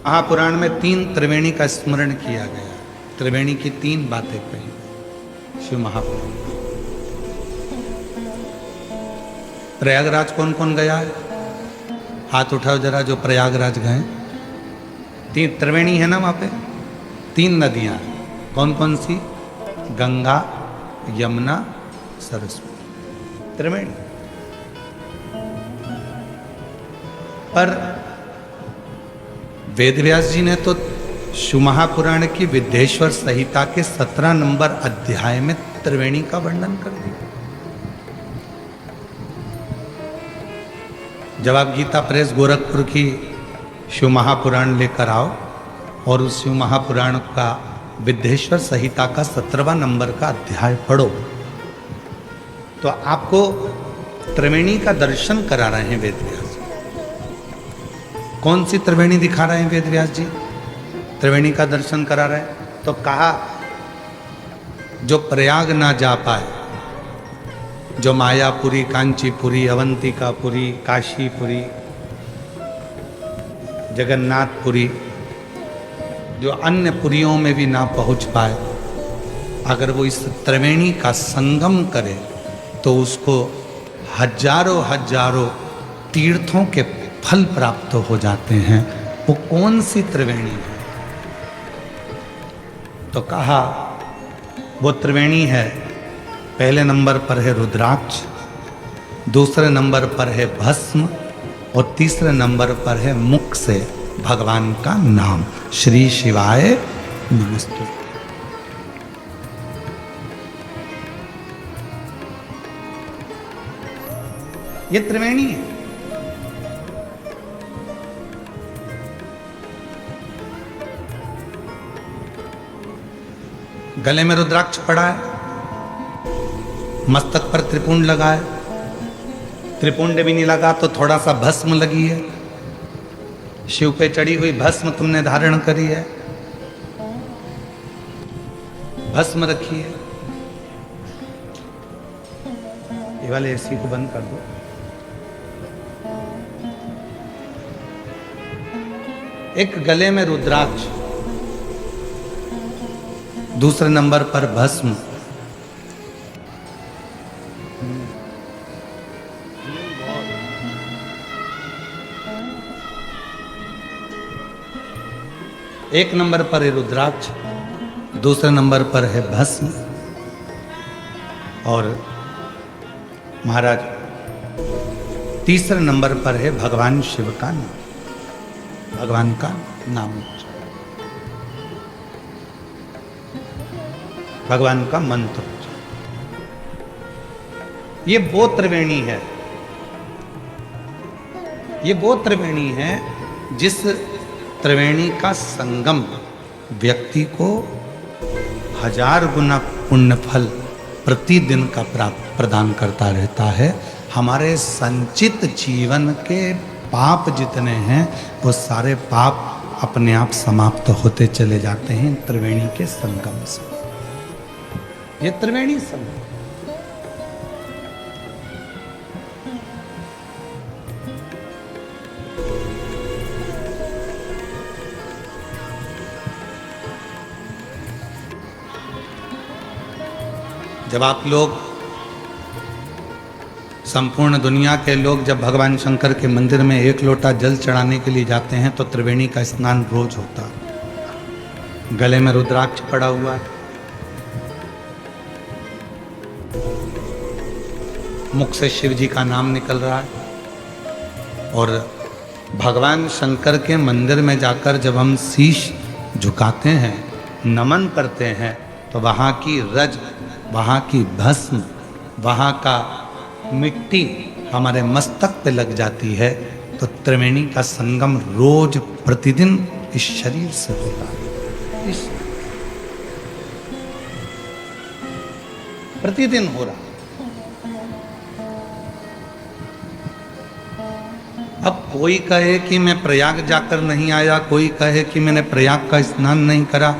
महापुराण में 3 त्रिवेणी का स्मरण किया गया। त्रिवेणी की 3 बातें कही शिव महापुराण। प्रयागराज कौन कौन गया है? हाथ उठाओ जरा जो प्रयागराज गए। 3 त्रिवेणी है ना वहां पे, 3 नदियां। कौन कौन सी? गंगा, यमुना, सरस्वती, त्रिवेणी। पर वेदव्यास जी ने तो शिव महापुराण की विद्येश्वर संहिता के 17 नंबर अध्याय में त्रिवेणी का वर्णन कर दिया। जब आप गीता प्रेस गोरखपुर की शिव महापुराण लेकर आओ और उस शिव महापुराण का विद्येश्वर संहिता का 17वां नंबर का अध्याय पढ़ो तो आपको त्रिवेणी का दर्शन करा रहे हैं वेदव्यास। कौन सी त्रिवेणी दिखा रहे हैं वेदव्यास जी? त्रिवेणी का दर्शन करा रहे हैं। तो कहा जो प्रयाग ना जा पाए, जो मायापुरी, कांचीपुरी, अवंतिकापुरी, काशीपुरी, जगन्नाथपुरी, जो अन्य पुरियों में भी ना पहुंच पाए, अगर वो इस त्रिवेणी का संगम करे तो उसको हजारों हजारों तीर्थों के फल प्राप्त हो जाते हैं। वो कौन सी त्रिवेणी है? तो कहा वो त्रिवेणी है, पहले नंबर पर है रुद्राक्ष, दूसरे नंबर पर है भस्म और तीसरे नंबर पर है मुख से भगवान का नाम, श्री शिवाय नमस्तुते। ये त्रिवेणी है। गले में रुद्राक्ष पड़ा है, मस्तक पर त्रिपुंड लगा है, त्रिपुंड भी नहीं लगा तो थोड़ा सा भस्म लगी है, शिव पे चढ़ी हुई भस्म तुमने धारण करी है, भस्म रखी है। ये वाले एसी को बंद कर दो। एक गले में रुद्राक्ष, दूसरे नंबर पर भस्म, एक नंबर पर है रुद्राक्ष, दूसरे नंबर पर है भस्म और महाराज तीसरे नंबर पर है भगवान शिव का नाम, भगवान का नाम, भगवान का मंत्र। ये वो त्रिवेणी है, ये वो त्रिवेणी है जिस त्रिवेणी का संगम व्यक्ति को 1000 गुना पुण्य फल प्रतिदिन का प्रदान करता रहता है। हमारे संचित जीवन के पाप जितने हैं वो सारे पाप अपने आप समाप्त होते चले जाते हैं त्रिवेणी के संगम से। ये त्रिवेणी संगम। जब आप लोग, संपूर्ण दुनिया के लोग जब भगवान शंकर के मंदिर में 1 लोटा जल चढ़ाने के लिए जाते हैं तो त्रिवेणी का स्नान रोज होता है। गले में रुद्राक्ष पड़ा हुआ है, मुख से शिव जी का नाम निकल रहा है और भगवान शंकर के मंदिर में जाकर जब हम शीश झुकाते हैं, नमन करते हैं तो वहाँ की रज, वहाँ की भस्म, वहाँ का मिट्टी हमारे मस्तक पे लग जाती है। तो त्रिवेणी का संगम रोज प्रतिदिन इस शरीर से होता है, इस प्रतिदिन हो रहा। अब कोई कहे कि मैं प्रयाग जाकर नहीं आया, कोई कहे कि मैंने प्रयाग का स्नान नहीं करा,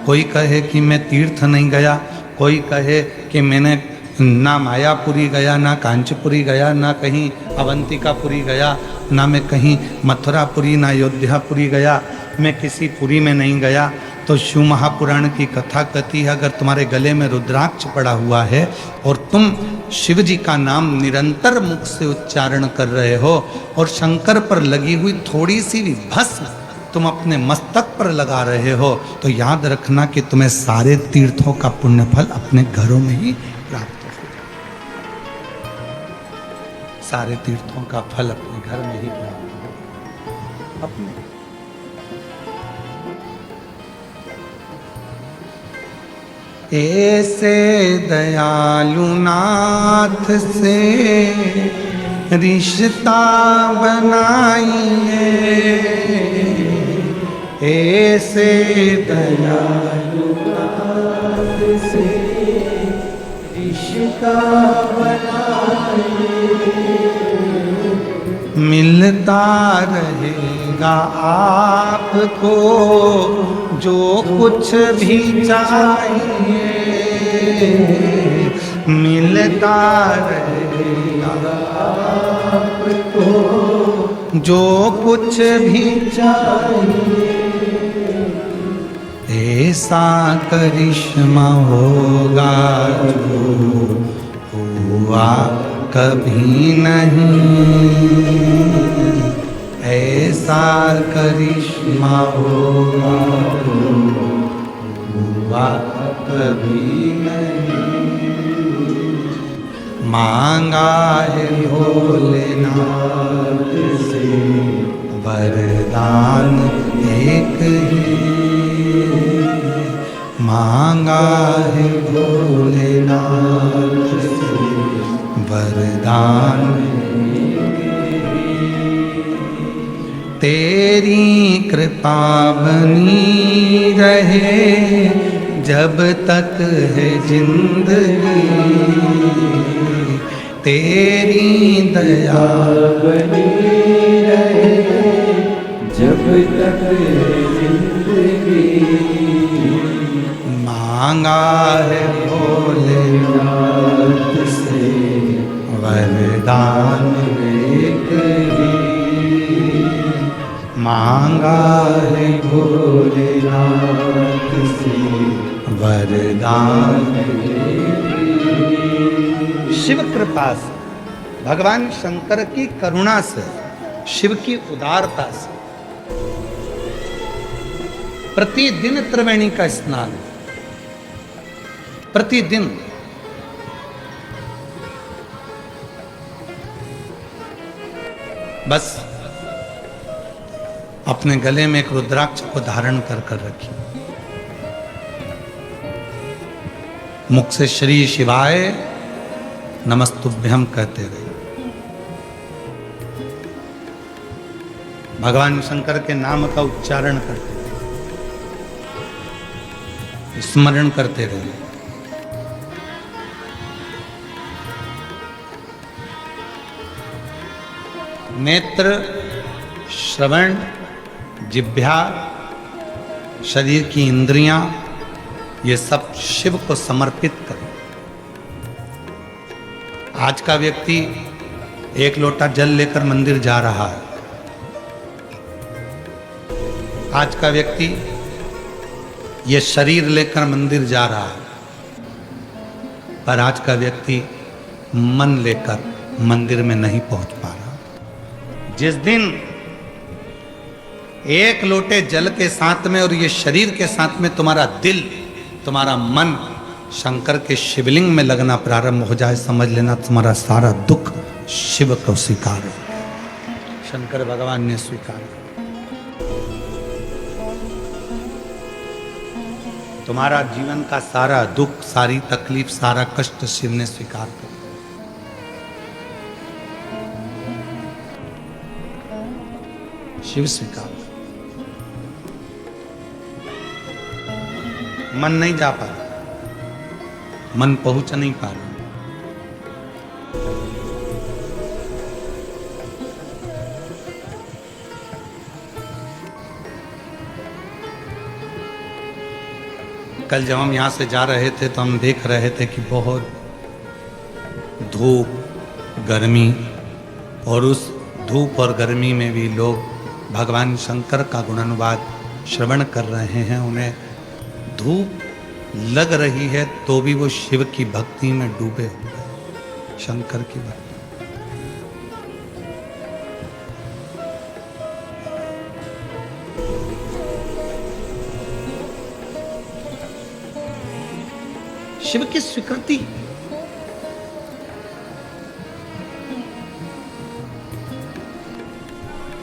कोई कहे कि मैं तीर्थ नहीं गया, कोई कहे कि मैंने ना मायापुरी गया, ना कांचीपुरी गया, ना कहीं अवंतिकापुरी गया, ना मैं कहीं मथुरापुरी ना अयोध्यापुरी गया, मैं किसी पुरी में नहीं गया, तो शिव महापुराण की कथा कहती है, अगर तुम्हारे गले में रुद्राक्ष पड़ा हुआ है और तुम शिव जी का नाम निरंतर मुख से उच्चारण कर रहे हो और शंकर पर लगी हुई थोड़ी सी भी भस्म तुम अपने मस्तक पर लगा रहे हो, तो याद रखना कि तुम्हें सारे तीर्थों का पुण्य फल अपने घरों में ही प्राप्त हो जाए। सारे तीर्थों का फल अपने घर में ही प्राप्त हो अपने। ऐसे दयालु नाथ से रिश्ता बनाइए, ऐसे दयालु नाथ से रिश्ता बनाइए, मिलता रहेगा आपको जो कुछ भी चाहिए, मिलता रहेगा आपको जो कुछ भी चाहिए, ऐसा करिश्मा होगा जो हुआ कभी नहीं, ऐसा करिश्मा होगा हुआ कभी नहीं। मांगा है भोलेनाथ से वरदान एक ही, मांगा है भोलेनाथ से वरदान, तेरी कृपा बनी रहे जब तक है जिंदगी, तेरी दया बनी रहे जब तक है जिंदगी, मांगा है भोलेनाथ से वरदान एक ही, मांगा है भोलेनाथ से वरदान। शिव कृपा से, भगवान शंकर की करुणा से, शिव की उदारता से प्रतिदिन त्रिवेणी का स्नान, प्रतिदिन। बस अपने गले में एक रुद्राक्ष को धारण कर कर रखिए, मुख से श्री शिवाय नमस्तुभ्यम कहते रहिए, भगवान शंकर के नाम का उच्चारण करते रहिए, स्मरण करते रहिए। नेत्र, श्रवण, जिह्वा, शरीर की इंद्रियां, ये सब शिव को समर्पित करें। आज का व्यक्ति एक लोटा जल लेकर मंदिर जा रहा है, आज का व्यक्ति ये शरीर लेकर मंदिर जा रहा है, पर आज का व्यक्ति मन लेकर मंदिर में नहीं पहुंच पा रहा। जिस दिन एक लोटे जल के साथ में और ये शरीर के साथ में तुम्हारा दिल, तुम्हारा मन शंकर के शिवलिंग में लगना प्रारंभ हो जाए, समझ लेना तुम्हारा सारा दुख शिव को स्वीकार है, शंकर भगवान ने स्वीकार। तुम्हारा जीवन का सारा दुख, सारी तकलीफ, सारा कष्ट शिव ने स्वीकार कर। शिव स्वीकार। मन नहीं जा पा रहा, मन पहुंच नहीं पा रहा। कल जब हम यहां से जा रहे थे तो हम देख रहे थे कि बहुत धूप, गर्मी, और उस धूप और गर्मी में भी लोग भगवान शंकर का गुणानुवाद श्रवण कर रहे हैं, उन्हें धूप लग रही है तो भी वो शिव की भक्ति में डूबे हुए हैं, शंकर की भक्ति। शिव की स्वीकृति।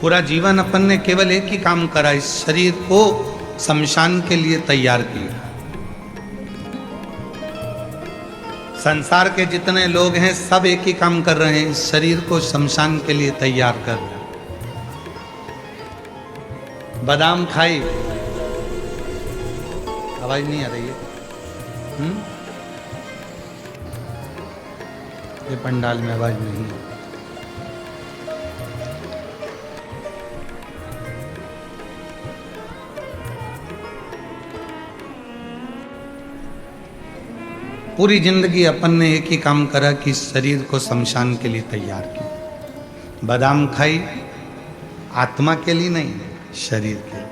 पूरा जीवन अपन ने केवल एक ही काम करा, इस शरीर को शमशान के लिए तैयार किया। संसार के जितने लोग हैं सब एक ही काम कर रहे हैं, इस शरीर को शमशान के लिए तैयार कर रहे हैं। बादाम खाई, आवाज नहीं आ रही है? ये पंडाल में आवाज नहीं है। पूरी जिंदगी अपन ने एक ही काम करा कि शरीर को शमशान के लिए तैयार किया। बादाम खाई, आत्मा के लिए नहीं, शरीर के लिए।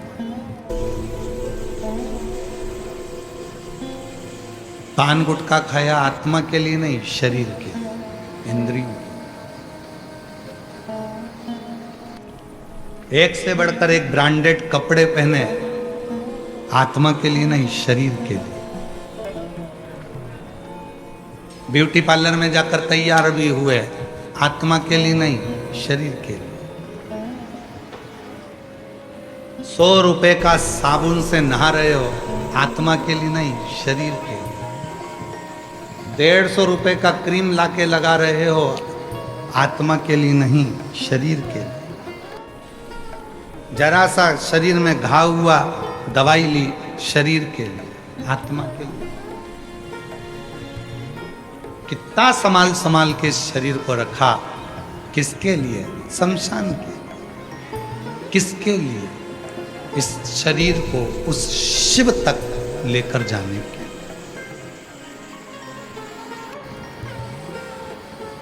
पान गुटखा खाया, आत्मा के लिए नहीं, शरीर के, इंद्रियों। एक से बढ़कर एक ब्रांडेड कपड़े पहने, आत्मा के लिए नहीं, शरीर के लिए। ब्यूटी पार्लर में जाकर तैयार भी हुए, आत्मा के लिए नहीं, शरीर के लिए। 100 रुपए का साबुन से नहा रहे हो, आत्मा के लिए नहीं, शरीर के लिए। 150 रुपए का क्रीम लाके लगा रहे हो, आत्मा के लिए नहीं, शरीर के लिए। जरा सा शरीर में घाव हुआ, दवाई ली, शरीर के लिए, आत्मा के लिए। कितना संभाल संभाल के शरीर को रखा, किसके लिए? शमशान के लिए। किसके लिए? इस शरीर को उस शिव तक लेकर जाने के।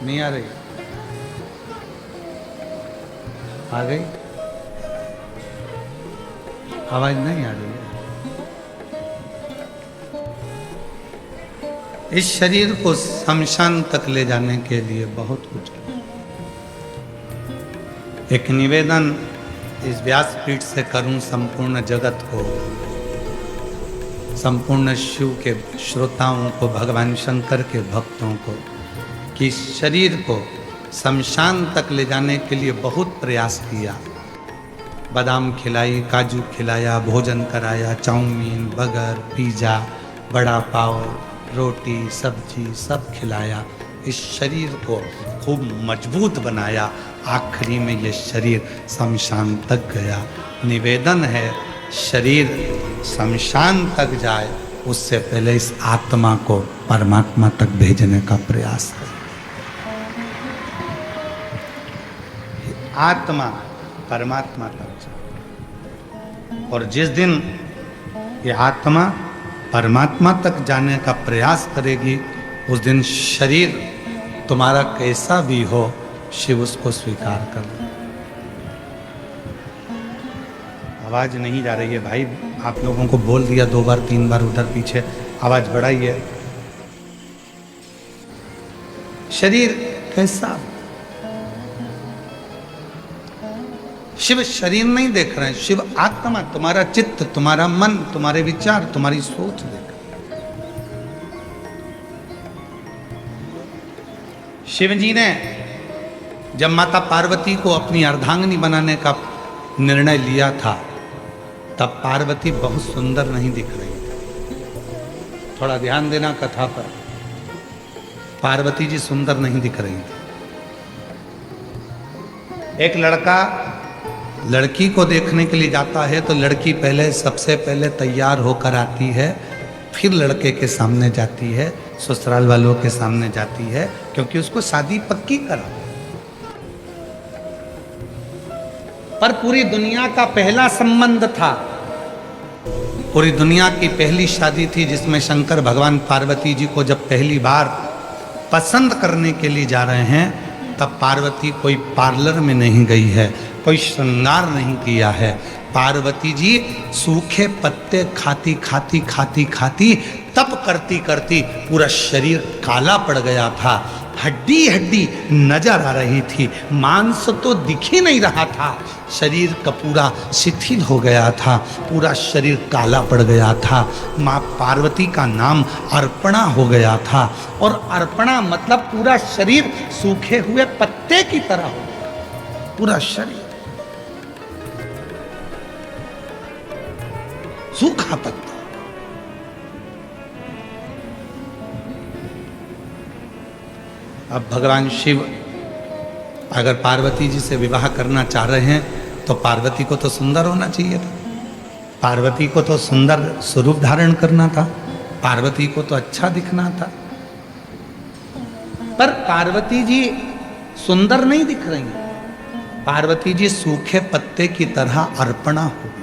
नहीं आ रही? आ गई? आवाज नहीं आ रही है? इस शरीर को शमशान तक ले जाने के लिए बहुत कुछ। एक निवेदन इस व्यासपीठ से करूं संपूर्ण जगत को, संपूर्ण शिव के श्रोताओं को, भगवान शंकर के भक्तों को, कि शरीर को शमशान तक ले जाने के लिए बहुत प्रयास किया। बादाम खिलाई, काजू खिलाया, भोजन कराया, चाउमीन, बर्गर, पिज़्ज़ा, बड़ा पाव, रोटी, सब्जी सब खिलाया। इस शरीर को खूब मजबूत बनाया। आखिरी में ये शरीर शमशान तक गया। निवेदन है, शरीर शमशान तक जाए उससे पहले इस आत्मा को परमात्मा तक भेजने का प्रयास करें। आत्मा परमात्मा तक जाए, और जिस दिन ये आत्मा परमात्मा तक जाने का प्रयास करेगी, उस दिन शरीर तुम्हारा कैसा भी हो, शिव उसको स्वीकार कर ले। आवाज नहीं जा रही है भाई, आप लोगों को बोल दिया 2 बार 3 बार उधर पीछे, आवाज बढ़ाइए। शरीर कैसा? शिव शरीर नहीं देख रहे हैं, शिव आत्मा, तुम्हारा चित्त, तुम्हारा मन, तुम्हारे विचार, तुम्हारी सोच देख। शिव जी ने जब माता पार्वती को अपनी अर्धांगिनी बनाने का निर्णय लिया था, तब पार्वती बहुत सुंदर नहीं दिख रही थी। थोड़ा ध्यान देना कथा पर। पार्वती जी सुंदर नहीं दिख रही थी। एक लड़का लड़की को देखने के लिए जाता है तो लड़की सबसे पहले तैयार होकर आती है, फिर लड़के के सामने जाती है, ससुराल वालों के सामने जाती है, क्योंकि उसको शादी पक्की करा। पर पूरी दुनिया का पहला संबंध था, पूरी दुनिया की पहली शादी थी, जिसमें शंकर भगवान पार्वती जी को जब पहली बार पसंद करने के लिए जा रहे हैं, तब पार्वती कोई पार्लर में नहीं गई है, कोई श्रृंगार नहीं किया है। पार्वती जी सूखे पत्ते खाती खाती खाती खाती तप करती करती पूरा शरीर काला पड़ गया था, हड्डी हड्डी नजर आ रही थी, मांस तो दिख ही नहीं रहा था, शरीर का पूरा शिथिल हो गया था, पूरा शरीर काला पड़ गया था। माँ पार्वती का नाम अर्पणा हो गया था, और अर्पणा मतलब पूरा शरीर सूखे हुए पत्ते की तरह हो गया, पूरा शरीर सूखा पत्ता। अब भगवान शिव अगर पार्वती जी से विवाह करना चाह रहे हैं तो पार्वती को तो सुंदर होना चाहिए था, पार्वती को तो सुंदर स्वरूप धारण करना था, पार्वती को तो अच्छा दिखना था। पर पार्वती जी सुंदर नहीं दिख रही, पार्वती जी सूखे पत्ते की तरह अर्पणा हो गई।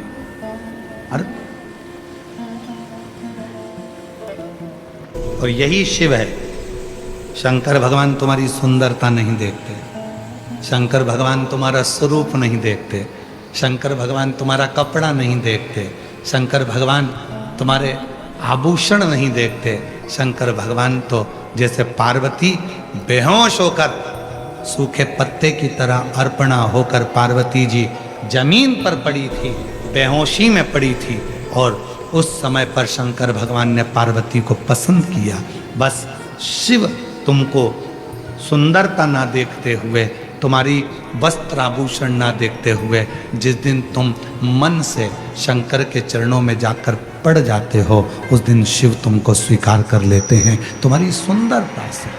और यही शिव है। शंकर भगवान तुम्हारी सुंदरता नहीं देखते, शंकर भगवान तुम्हारा स्वरूप नहीं देखते, शंकर भगवान तुम्हारा कपड़ा नहीं देखते, शंकर भगवान तुम्हारे आभूषण नहीं देखते। शंकर भगवान तो जैसे पार्वती बेहोश होकर सूखे पत्ते की तरह अर्पणा होकर पार्वती जी जमीन पर पड़ी थी, बेहोशी में पड़ी थी, और उस समय पर शंकर भगवान ने पार्वती को पसंद किया। बस शिव तुमको सुंदरता ना देखते हुए, तुम्हारी वस्त्र आभूषण ना देखते हुए, जिस दिन तुम मन से शंकर के चरणों में जाकर पड़ जाते हो, उस दिन शिव तुमको स्वीकार कर लेते हैं तुम्हारी सुंदरता से,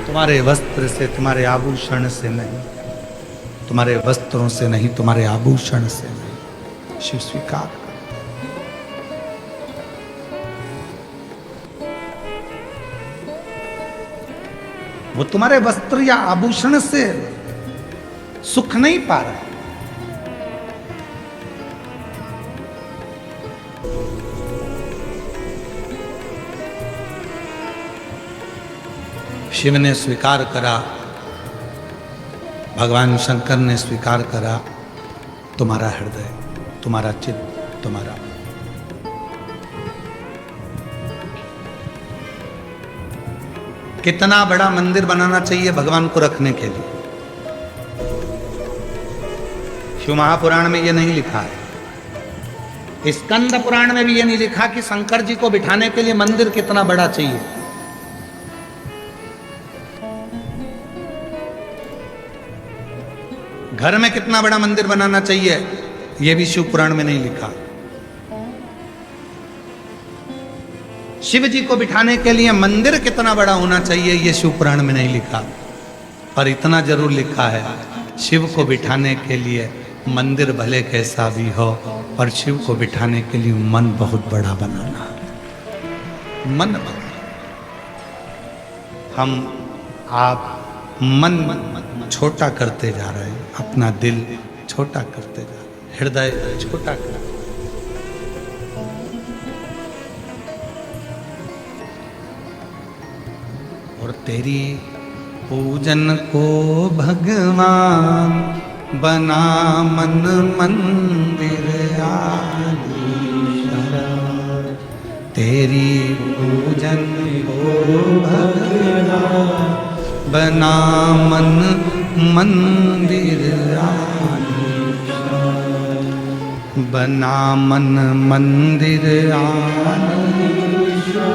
तुम्हारे वस्त्र से, तुम्हारे आभूषण से नहीं, तुम्हारे वस्त्रों से नहीं, तुम्हारे आभूषण से नहीं, शिव स्वीकार। वो तुम्हारे वस्त्र या आभूषण से सुख नहीं पा रहा। शिव ने स्वीकार करा, भगवान शंकर ने स्वीकार करा तुम्हारा हृदय, तुम्हारा चित्त, तुम्हारा। कितना बड़ा मंदिर बनाना चाहिए भगवान को रखने के लिए? शिव महापुराण में यह नहीं लिखा है, स्कंद पुराण में भी यह नहीं लिखा कि शंकर जी को बिठाने के लिए मंदिर कितना बड़ा चाहिए। घर में कितना बड़ा मंदिर बनाना चाहिए यह भी शिव पुराण में नहीं लिखा। शिव जी को बिठाने के लिए मंदिर कितना बड़ा होना चाहिए ये शिव पुराण में नहीं लिखा, पर इतना जरूर लिखा है, शिव को बिठाने के लिए मंदिर भले कैसा भी हो, पर शिव को बिठाने के लिए मन बहुत बड़ा बनाना है। मन बड़ा, हम आप मन छोटा करते जा रहे हैं, अपना दिल छोटा करते जा रहे हैं, हृदय छोटा कर। और तेरी पूजन को भगवान बना मन मंदिर आधीशा, तेरी पूजन को भगवान बना मन मंदिर आधीशा, बना मन मंदिर आधीशा,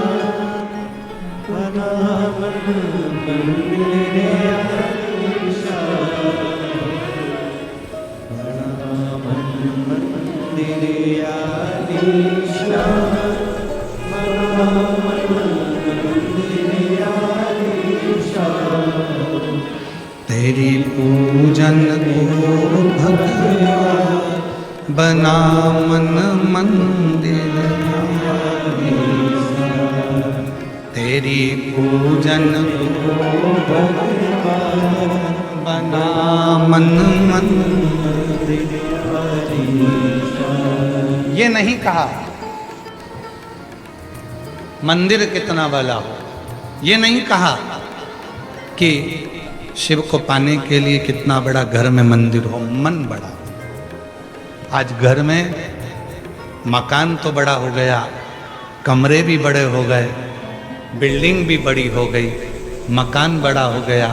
तेरी पूजन को भगवान बना मन मंदिर, तेरी पूजन को भगवान बना मन मंदिर। ये नहीं कहा मंदिर कितना बड़ा हो, ये नहीं कहा कि शिव को पाने के लिए कितना बड़ा घर में मंदिर हो, मन बड़ा। आज घर में मकान तो बड़ा हो गया, कमरे भी बड़े हो गए, बिल्डिंग भी बड़ी हो गई, मकान बड़ा हो गया,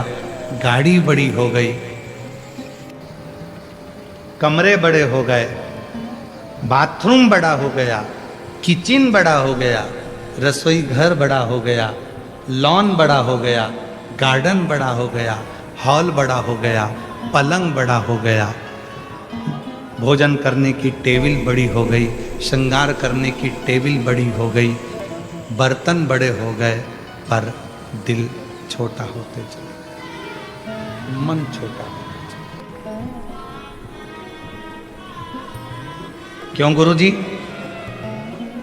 गाड़ी बड़ी हो गई, कमरे बड़े हो गए, बाथरूम बड़ा हो गया, किचन बड़ा हो गया, रसोई घर बड़ा हो गया, लॉन बड़ा हो गया, गार्डन बड़ा हो गया, हॉल बड़ा हो गया, पलंग बड़ा हो गया, भोजन करने की टेबल बड़ी हो गई, श्रृंगार करने की टेबल बड़ी हो गई, बर्तन बड़े हो गए, पर दिल छोटा होते चले गए, मन छोटा होते चले। क्यों गुरुजी?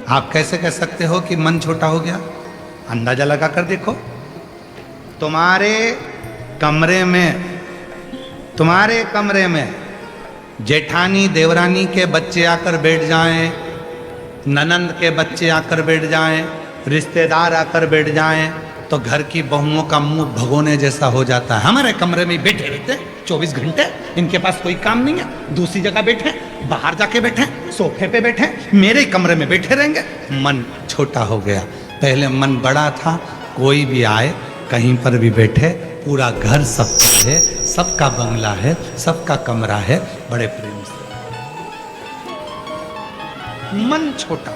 आप कैसे कह सकते हो कि मन छोटा हो गया? अंदाजा लगा कर देखो। तुम्हारे कमरे में जेठानी देवरानी के बच्चे आकर बैठ जाएं, ननंद के बच्चे आकर बैठ जाएं, रिश्तेदार आकर बैठ जाएं, तो घर की बहुओं का मुंह भगोने जैसा हो जाता है। हमारे कमरे में बैठे रहते 24 घंटे, इनके पास कोई काम नहीं है, दूसरी जगह बैठे, बाहर जाके बैठे, सोफे पे बैठे, मेरे कमरे में बैठे रहेंगे। मन छोटा हो गया। पहले मन बड़ा था, कोई भी आए, कहीं पर भी बैठे, पूरा घर सबका है, सबका बंगला है, सबका कमरा है, बड़े प्रेम से। मन छोटा,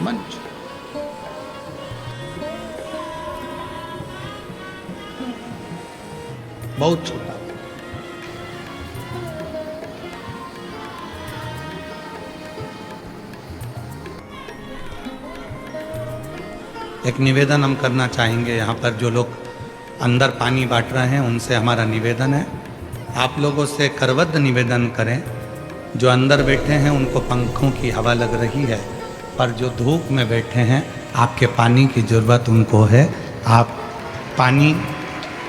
मन छोटा। बहुत छोटा। एक निवेदन हम करना चाहेंगे, यहाँ पर जो लोग अंदर पानी बांट रहे हैं उनसे हमारा निवेदन है, आप लोगों से करबद्ध निवेदन करें, जो अंदर बैठे हैं उनको पंखों की हवा लग रही है, पर जो धूप में बैठे हैं आपके पानी की ज़रूरत उनको है। आप पानी,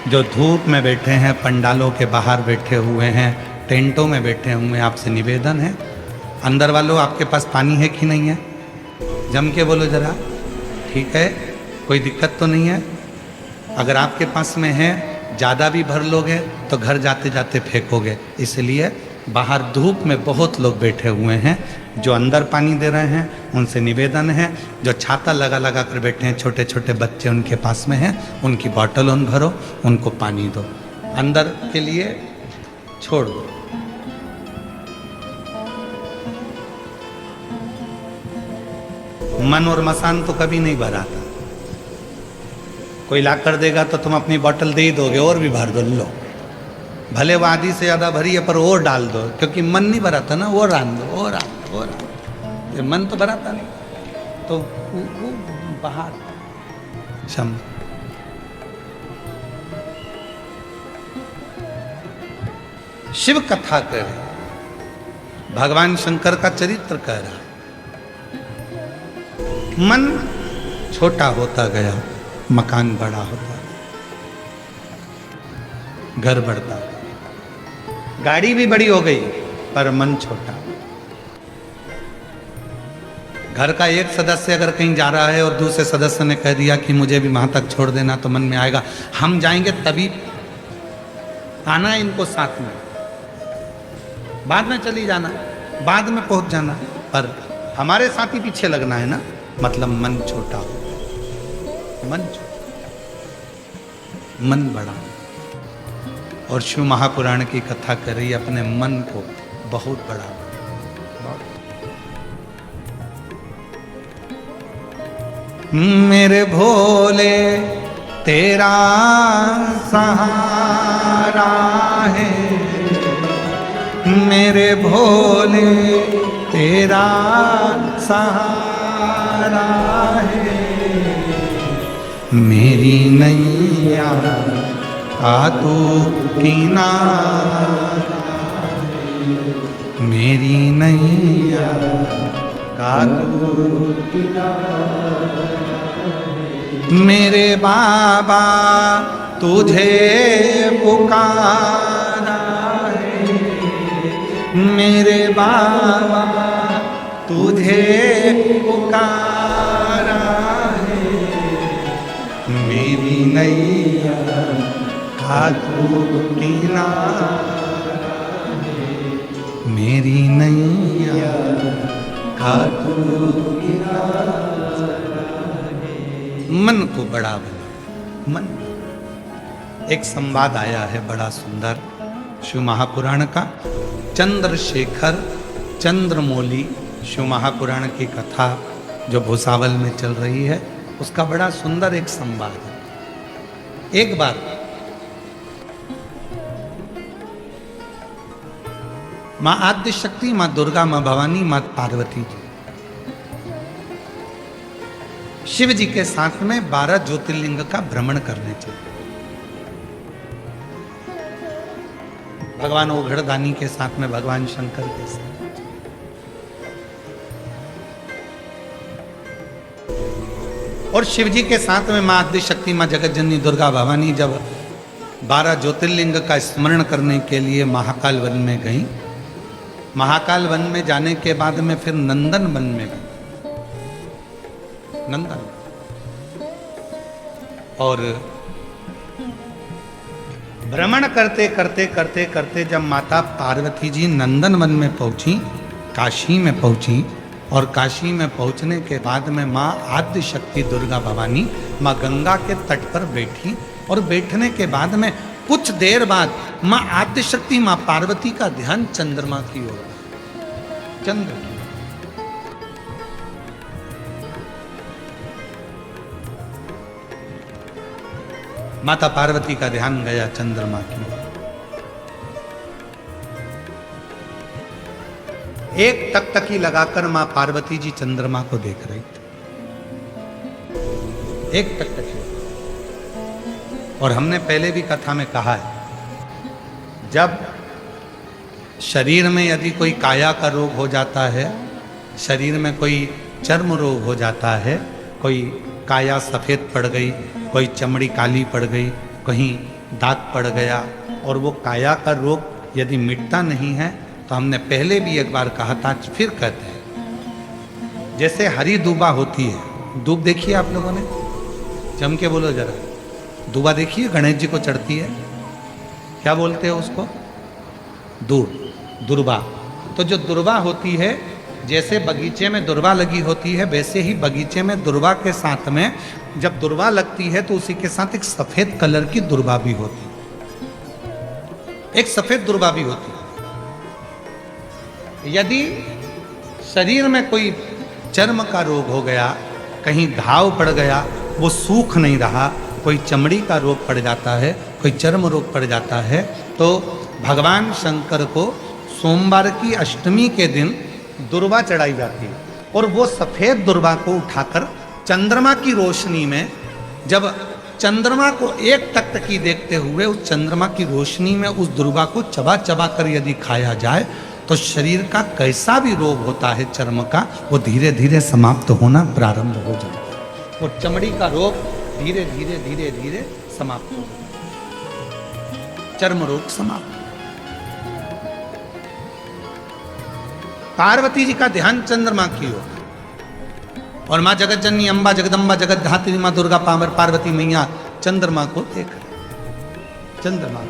जो धूप में बैठे हैं, पंडालों के बाहर बैठे हुए हैं, टेंटों में बैठे हुए हैं, आपसे निवेदन है, अंदर वालों आपके पास पानी है कि नहीं है? जम के बोलो जरा, ठीक है? कोई दिक्कत तो नहीं है? अगर आपके पास में है, ज़्यादा भी भर लोगे तो घर जाते जाते फेंकोगे, इसलिए बाहर धूप में बहुत लोग बैठे हुए हैं, जो अंदर पानी दे रहे हैं उनसे निवेदन है, जो छाता लगा लगा कर बैठे हैं, छोटे छोटे बच्चे उनके पास में हैं, उनकी बॉटल उन भरो, उनको पानी दो, अंदर के लिए छोड़ दो। मन और मसान तो कभी नहीं भरा था, कोई ला कर देगा तो तुम अपनी बोतल दे ही दोगे, और भी भर दो, लो, भले वो आधी से ज़्यादा भरी है पर और डाल दो, क्योंकि मन नहीं भरा था ना, वो रान दो, वो रान दो, वो रान दो। मन तो भरा था नहीं, तो वो बाहर क्षम। शिव कथा कह रहे, भगवान शंकर का चरित्र कह रहा, मन छोटा होता गया, मकान बड़ा होता, घर बढ़ता, गाड़ी भी बड़ी हो गई, पर मन छोटा। घर का एक सदस्य अगर कहीं जा रहा है और दूसरे सदस्य ने कह दिया कि मुझे भी वहां तक छोड़ देना, तो मन में आएगा हम जाएंगे तभी आना है इनको साथ में, बाद में चली जाना, बाद में पहुंच जाना, पर हमारे साथ ही पीछे लगना है ना, मतलब मन छोटा हो, मन छोटा, मन बड़ा। और शिव महापुराण की कथा कर रही अपने मन को बहुत बड़ा, मेरे भोले तेरा सहारा है, मेरे भोले तेरा सहारा है, मेरी नैया का तू किनारा, मेरी नैया का तू किनारा, मेरे बाबा तुझे पुकारा है, मेरे बाबा तुझे पुकारा है, मेरी नैया का तू किनारा है, मेरी नैया खाटू मन को बड़ा बना। मन एक संवाद आया है बड़ा सुंदर शिव महापुराण का। चंद्रशेखर चंद्रमौली शिव महापुराण की कथा जो भूसावल में चल रही है, उसका बड़ा सुंदर एक संवाद है। एक बार मां आद्य शक्ति, मां दुर्गा, मां भवानी, मां पार्वती जी शिव जी के साथ में 12 ज्योतिर्लिंग का भ्रमण करने चले। भगवान ओघड़दानी के साथ में, भगवान शंकर के साथ। और शिव जी के साथ में मां आद्य शक्ति, मां जगत जननी दुर्गा भवानी जब 12 ज्योतिर्लिंग का स्मरण करने के लिए महाकाल वन में गई। महाकाल वन में जाने के बाद में फिर नंदन वन में गई। नंदन और भ्रमण करते करते करते करते जब माता पार्वती जी नंदन वन में पहुंची, काशी में पहुंची, और काशी में पहुंचने के बाद में मां आद्य शक्ति दुर्गा भवानी मां गंगा के तट पर बैठी। और बैठने के बाद में कुछ देर बाद मां आद्य शक्ति, मां पार्वती का ध्यान चंद्रमा की ओर, चंद्र की। माता पार्वती का ध्यान गया चंद्रमा की ओर। एक टकटकी लगाकर मां पार्वती जी चंद्रमा को देख रही थी। एक टकटकी। और हमने पहले भी कथा में कहा है, जब शरीर में यदि कोई काया का रोग हो जाता है, शरीर में कोई चर्म रोग हो जाता है, कोई काया सफ़ेद पड़ गई, कोई चमड़ी काली पड़ गई, कहीं दाग पड़ गया, और वो काया का रोग यदि मिटता नहीं है, तो हमने पहले भी एक बार कहा था, फिर कहते हैं, जैसे हरी दूबा होती है। दूब देखिए आप लोगों ने, जम के बोलो जरा। दूबा देखिए, गणेश जी को चढ़ती है, क्या बोलते हैं उसको? दुर्बा। तो जो दुर्बा होती है, जैसे बगीचे में दुर्बा लगी होती है, वैसे ही बगीचे में दुर्बा के साथ में जब दुर्बा लगती है तो उसी के साथ एक सफेद कलर की दुर्बा भी होती है। एक सफेद दुर्बा भी होती है। यदि शरीर में कोई चर्म का रोग हो गया, कहीं घाव पड़ गया, वो सूख नहीं रहा, कोई चमड़ी का रोग पड़ जाता है, कोई चर्म रोग पड़ जाता है, तो भगवान शंकर को सोमवार की अष्टमी के दिन दुर्बा चढ़ाई जाती है। और वो सफ़ेद दुर्बा को उठाकर चंद्रमा की रोशनी में, जब चंद्रमा को एक टकटकी देखते हुए उस चंद्रमा की रोशनी में उस दुर्बा को चबा चबा कर यदि खाया जाए, तो शरीर का कैसा भी रोग होता है चर्म का, वो धीरे धीरे समाप्त होना प्रारंभ हो जाता है। वो चमड़ी का रोग धीरे धीरे धीरे धीरे समाप्त हो जाता, चर्म रोग समाप्त। पार्वती जी का ध्यान चंद्रमा की ओर, और मां जगत जननी अम्बा जगदम्बा जगत धात्री मां दुर्गा पावर पार्वती मैया चंद्रमा को देख रहे। चंद्रमा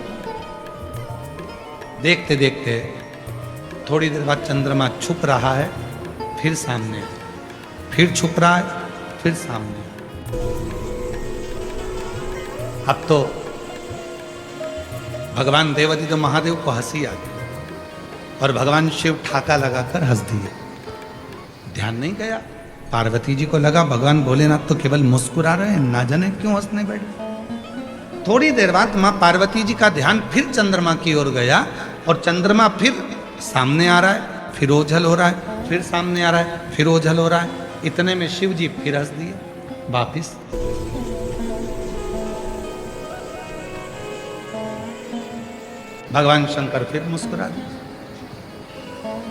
देखते देखते थोड़ी देर बाद चंद्रमा छुप रहा है, फिर सामने, फिर छुप रहा है, फिर सामने। अब तो भगवान देवादिदेव महादेव को हंसी आ गई, और भगवान शिव ठाका लगाकर हंस दिए। ध्यान नहीं गया। पार्वती जी को लगा भगवान भोलेनाथ तो केवल मुस्कुरा रहे हैं, ना जाने क्यों हंसने बैठे। थोड़ी देर बाद मां पार्वती जी का ध्यान फिर चंद्रमा की ओर गया, और चंद्रमा फिर सामने आ रहा है, फिर ओझल हो रहा है, फिर सामने आ रहा है, फिर ओझल हो रहा है। इतने में शिव जी फिर हंस दिए वापिस। भगवान शंकर फिर मुस्कुरा दिए।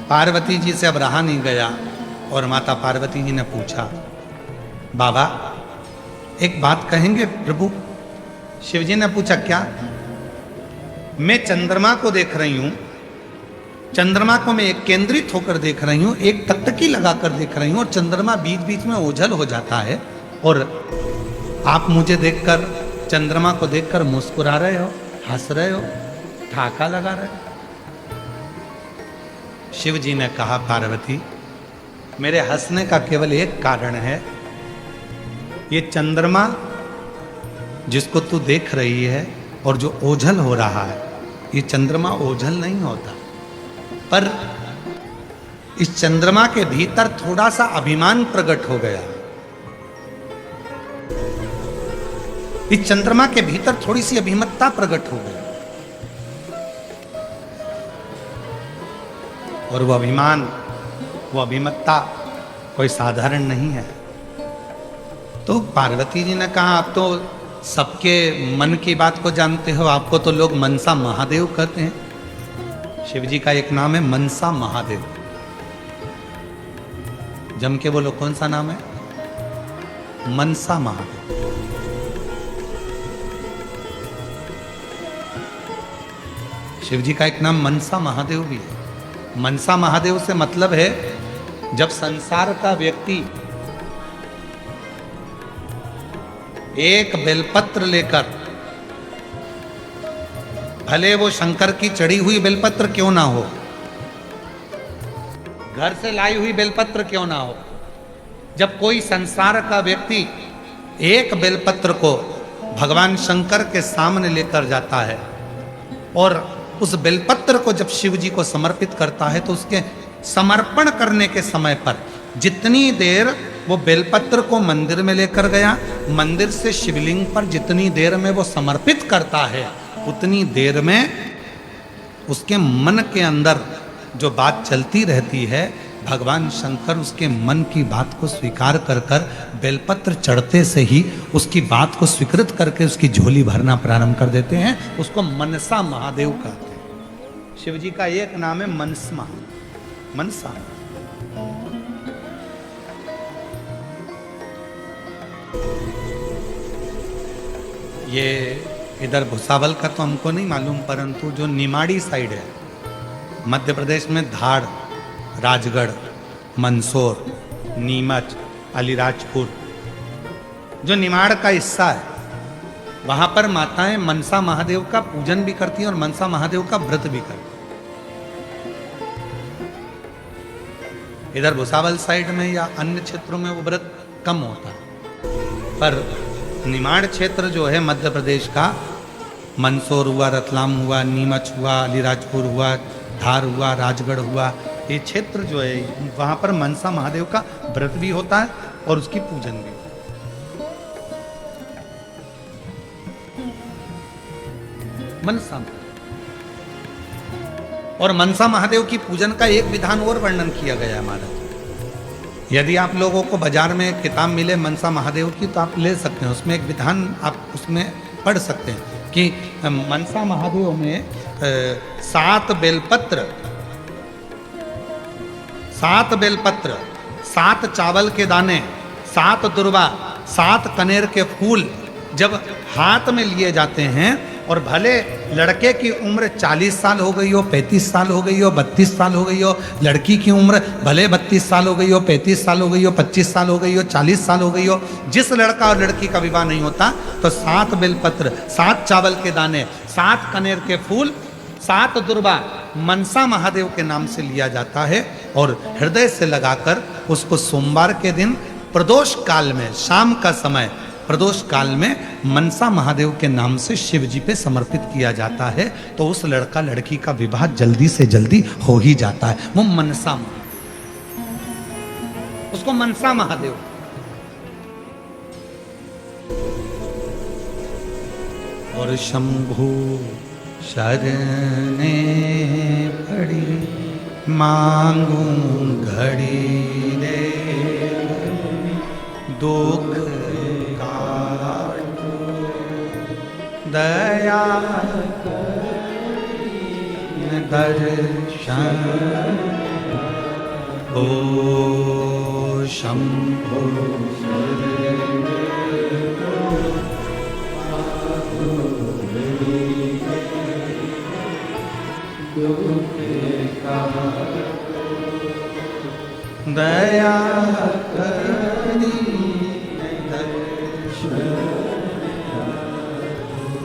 पार्वती जी से अब रहा नहीं गया, और माता पार्वती जी ने पूछा, बाबा एक बात कहेंगे प्रभु? शिव जी ने पूछा, क्या? मैं चंद्रमा को देख रही हूं, चंद्रमा को मैं एक केंद्रित होकर देख रही हूं, एक टकटकी लगाकर देख रही हूं, और चंद्रमा बीच बीच में ओझल हो जाता है, और आप मुझे देखकर, चंद्रमा को देखकर मुस्कुरा रहे हो, हंस रहे हो, ठाका लगा रहे हो। शिव जी ने कहा, पार्वती मेरे हंसने का केवल एक कारण है, ये चंद्रमा जिसको तू देख रही है और जो ओझल हो रहा है, ये चंद्रमा ओझल नहीं होता, पर इस चंद्रमा के भीतर थोड़ा सा अभिमान प्रकट हो गया। इस चंद्रमा के भीतर थोड़ी सी अभिमतता प्रकट हो गई, और वो अभिमान, वो अभिमतता कोई साधारण नहीं है। तो पार्वती जी ने कहा, आप तो सबके मन की बात को जानते हो, आपको तो लोग मनसा महादेव कहते हैं। शिव जी का एक नाम है मनसा महादेव। जम के बोलो, कौन सा नाम है? मनसा महादेव। शिव जी का एक नाम मनसा महादेव भी है। मनसा महादेव से मतलब है, जब संसार का व्यक्ति एक बेलपत्र लेकर, भले वो शंकर की चढ़ी हुई बेलपत्र क्यों ना हो, घर से लाई हुई बेलपत्र क्यों ना हो, जब कोई संसार का व्यक्ति एक बेलपत्र को भगवान शंकर के सामने लेकर जाता है और उस बेलपत्र को जब शिव जी को समर्पित करता है, तो उसके समर्पण करने के समय पर जितनी देर वो बेलपत्र को मंदिर में लेकर गया, मंदिर से शिवलिंग पर जितनी देर में वो समर्पित करता है, उतनी देर में उसके मन के अंदर जो बात चलती रहती है, भगवान शंकर उसके मन की बात को स्वीकार कर कर बेलपत्र चढ़ते से ही उसकी बात को स्वीकृत करके उसकी झोली भरना प्रारंभ कर देते हैं। उसको मनसा महादेव कहते हैं। शिव जी का एक नाम है मनसा। मनसा ये इधर भुसावल का तो हमको नहीं मालूम, परंतु जो निमाड़ी साइड है मध्य प्रदेश में, धार, राजगढ़, मंदसौर, नीमच, अलीराजपुर, जो निमाड़ का हिस्सा है, वहां पर माताएं मनसा महादेव का पूजन भी करती हैं और मनसा महादेव का व्रत भी करती हैं। इधर भुसावल साइड में या अन्य क्षेत्रों में वो व्रत कम होता है, पर निमाड़ क्षेत्र जो है मध्य प्रदेश का, मंदसौर हुआ, रतलाम हुआ, नीमच हुआ, अलीराजपुर हुआ, धार हुआ, राजगढ़ हुआ, ये क्षेत्र जो है वहां पर मनसा महादेव का व्रत भी होता है और उसकी पूजन भी होता है। मनसा और मनसा महादेव की पूजन का एक विधान और वर्णन किया गया है महाराज। यदि आप लोगों को बाजार में किताब मिले मनसा महादेव की, तो आप ले सकते हैं, उसमें एक विधान आप उसमें पढ़ सकते हैं कि मनसा महादेव में 7 बेलपत्र, 7 चावल के दाने, 7 दुर्वा, 7 कनेर के फूल जब हाथ में लिए जाते हैं, और भले लड़के की उम्र 40 साल हो गई हो, 35 साल हो गई हो, 32 साल हो गई हो, लड़की की उम्र भले 32 साल हो गई हो, 35 साल हो गई हो, 25 साल हो गई हो, 40 साल हो गई हो, जिस लड़का और लड़की का विवाह नहीं होता, तो 7 बेलपत्र, 7 चावल के दाने, 7 कनेर के फूल, 7 दुर्वा मनसा महादेव के नाम से लिया जाता है और हृदय से लगाकर उसको सोमवार के दिन प्रदोष काल में, शाम का समय प्रदोष काल में मनसा महादेव के नाम से शिव जी पे समर्पित किया जाता है, तो उस लड़का लड़की का विवाह जल्दी से जल्दी हो ही जाता है। वो मनसा, उसको मनसा महादेव। और शंभु शरणे पड़ी मांगू घड़ी रे, दुख दया दर्शन ओ शंभो दया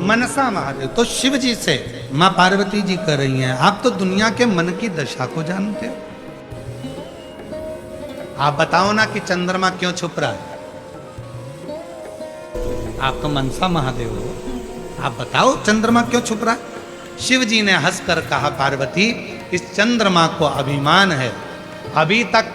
मनसा महादेव। तो शिव जी से मां पार्वती जी कह रही हैं, आप तो दुनिया के मन की दशा को जानते हो। आप बताओ ना कि चंद्रमा क्यों छुप रहा है। आप तो मनसा महादेव हो, आप बताओ चंद्रमा क्यों छुप रहा है। शिव जी ने हंसकर कहा, पार्वती इस चंद्रमा को अभिमान है, अभी तक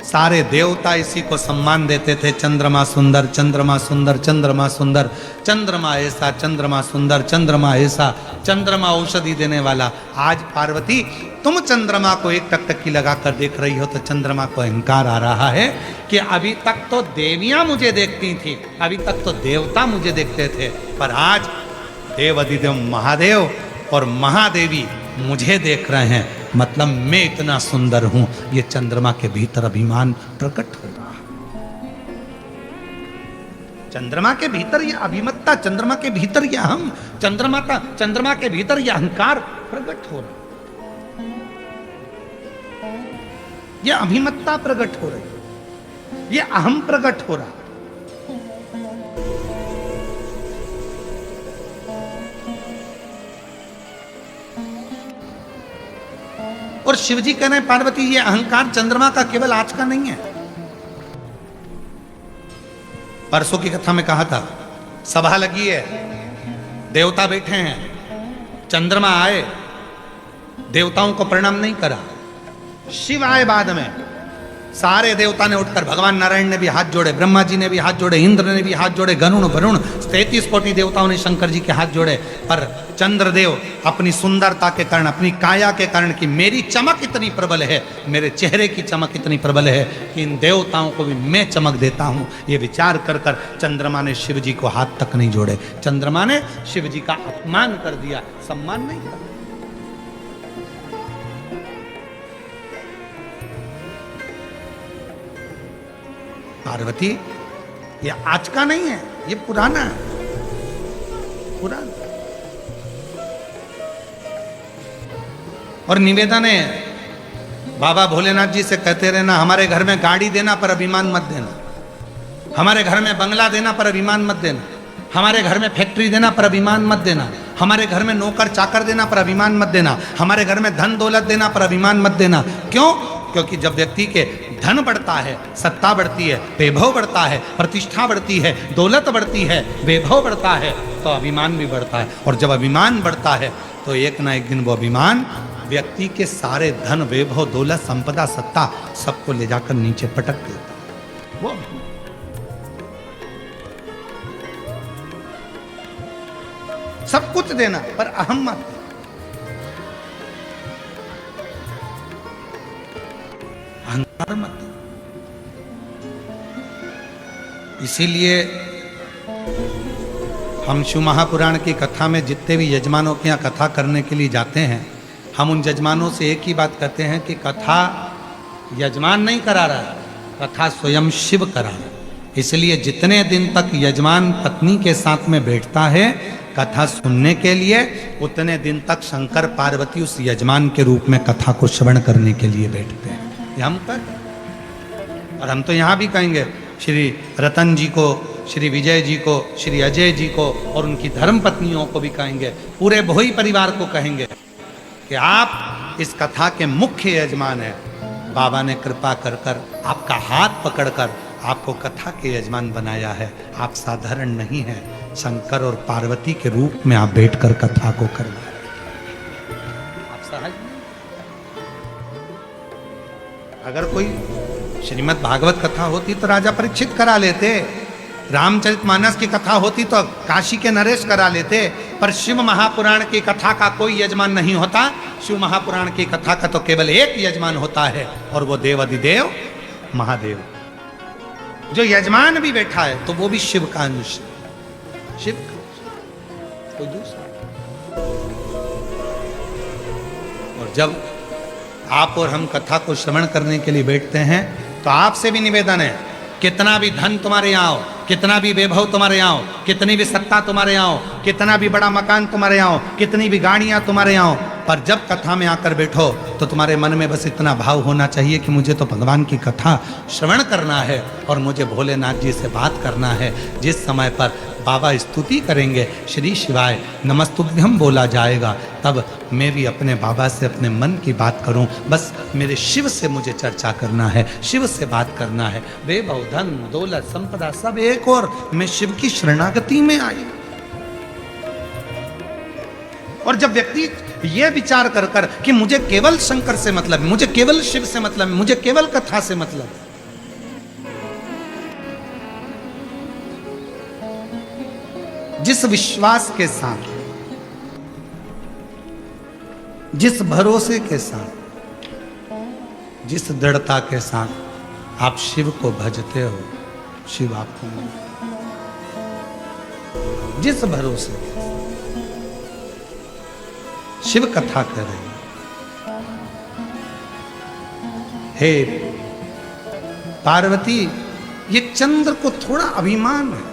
सारे देवता इसी को सम्मान देते थे, चंद्रमा सुंदर, चंद्रमा सुंदर, चंद्रमा सुंदर, चंद्रमा ऐसा, चंद्रमा सुंदर, चंद्रमा ऐसा, चंद्रमा औषधि देने वाला। आज पार्वती तुम चंद्रमा को एक टकटकी लगाकर देख रही हो तो चंद्रमा को अहंकार आ रहा है कि अभी तक तो देवियां मुझे देखती थी, अभी तक तो देवता मुझे देखते थे, पर आज देवाधिदेव महादेव और महादेवी मुझे देख रहे हैं, मतलब मैं इतना सुंदर हूं। ये चंद्रमा के भीतर अभिमान प्रकट हो रहा है। चंद्रमा के भीतर ये अभिमत्ता, चंद्रमा के भीतर ये अहम, चंद्रमा के भीतर ये अहंकार प्रकट हो रहा है। ये अभिमत्ता प्रकट हो रही है, ये अहम प्रकट हो रहा है। और शिवजी कह रहे हैं, पार्वती ये अहंकार चंद्रमा का केवल आज का नहीं है। परसों की कथा में कहा था, सभा लगी है, देवता बैठे हैं, चंद्रमा आए, देवताओं को प्रणाम नहीं करा, शिव आए बाद में, सारे देवता ने उठकर, भगवान नारायण ने भी हाथ जोड़े, ब्रह्मा जी ने भी हाथ जोड़े, इंद्र ने भी हाथ जोड़े, गरुण वरुण 33 कोटि देवताओं ने शंकर जी के हाथ जोड़े। पर चंद्रदेव अपनी सुंदरता के कारण, अपनी काया के कारण कि मेरी चमक इतनी प्रबल है, मेरे चेहरे की चमक इतनी प्रबल है कि इन देवताओं को भी मैं चमक देता हूं, ये विचार कर कर चंद्रमा ने शिव जी को हाथ तक नहीं जोड़े। चंद्रमा ने शिव जी का अपमान कर दिया, सम्मान नहीं कर। पार्वती ये आज का नहीं है, ये पुराना है, पुराना। और निवेदन है, बाबा भोलेनाथ जी से कहते रहना, हमारे घर में गाड़ी देना पर अभिमान मत देना, हमारे घर में बंगला देना पर अभिमान मत देना, हमारे घर में फैक्ट्री देना पर अभिमान मत देना, हमारे घर में नौकर चाकर देना पर अभिमान मत देना, हमारे घर में धन दौलत देना पर अभिमान मत देना। क्यों? क्योंकि जब व्यक्ति के धन बढ़ता है, सत्ता बढ़ती है, वैभव बढ़ता है, प्रतिष्ठा बढ़ती है, दौलत बढ़ती है, वैभव बढ़ता है, तो अभिमान भी बढ़ता है। और जब अभिमान बढ़ता है तो एक ना एक दिन वो अभिमान व्यक्ति के सारे धन, वैभव, दौलत, संपदा, सत्ता सबको ले जाकर नीचे पटक देता है। वो सब कुछ देना पर अहम मत, अहंकार मत। इसीलिए हम शिव महापुराण की कथा में जितने भी यजमानों के यहाँ कथा करने के लिए जाते हैं, हम उन यजमानों से एक ही बात कहते हैं कि कथा यजमान नहीं करा रहा है, कथा स्वयं शिव करा रहा है। इसलिए जितने दिन तक यजमान पत्नी के साथ में बैठता है कथा सुनने के लिए, उतने दिन तक शंकर पार्वती उस यजमान के रूप में कथा को श्रवण करने के लिए बैठते हैं। ये हम कर, और हम तो यहाँ भी कहेंगे श्री रतन जी को, श्री विजय जी को, श्री अजय जी को और उनकी धर्म पत्नियों को भी कहेंगे, पूरे भोई परिवार को कहेंगे कि आप इस कथा के मुख्य यजमान हैं। बाबा ने कृपा कर कर आपका हाथ पकड़कर आपको कथा के यजमान बनाया है। आप साधारण नहीं हैं, शंकर और पार्वती के रूप में आप बैठकर कथा को कर रहे हैं। आप सहज नहीं। अगर कोई श्रीमद् भागवत कथा होती तो राजा परीक्षित करा लेते, रामचरितमानस की कथा होती तो काशी के नरेश करा लेते, पर शिव महापुराण की कथा का कोई यजमान नहीं होता। शिव महापुराण की कथा का तो केवल एक यजमान होता है, और वो देवाधिदेव महादेव। जो यजमान भी बैठा है तो वो भी शिव का अंश, शिव का कोई दूसरा। और जब आप और हम कथा को श्रवण करने के लिए बैठते हैं तो आपसे भी निवेदन है, कितना भी धन तुम्हारे यहाँ हो, कितना भी वैभव तुम्हारे यहाँ हो, कितनी भी सत्ता तुम्हारे यहाँ हो, कितना भी बड़ा मकान तुम्हारे यहाँ हो, कितनी भी गाड़ियाँ तुम्हारे यहाँ हो, पर जब कथा में आकर बैठो तो तुम्हारे मन में बस इतना भाव होना चाहिए कि मुझे तो भगवान की कथा श्रवण करना है और मुझे भोलेनाथ जी से बात करना है। जिस समय पर बाबा स्तुति करेंगे, श्री शिवाय नमस्तुभ्यम बोला जाएगा, तब मैं भी अपने बाबा से अपने मन की बात करूं। बस मेरे शिव से मुझे चर्चा करना है, शिव से बात करना है। वैभव धन दौलत संपदा सब एक और, मैं शिव की शरणागति में आई। और जब व्यक्ति यह विचार कर कर कि मुझे केवल शंकर से मतलब, मुझे केवल शिव से मतलब, मुझे केवल कथा से मतलब, जिस विश्वास के साथ, जिस भरोसे के साथ, जिस दृढ़ता के साथ आप शिव को भजते हो, शिव आपको मिलता। जिस भरोसे शिव कथा कर रही हे पार्वती, ये चंद्र को थोड़ा अभिमान है।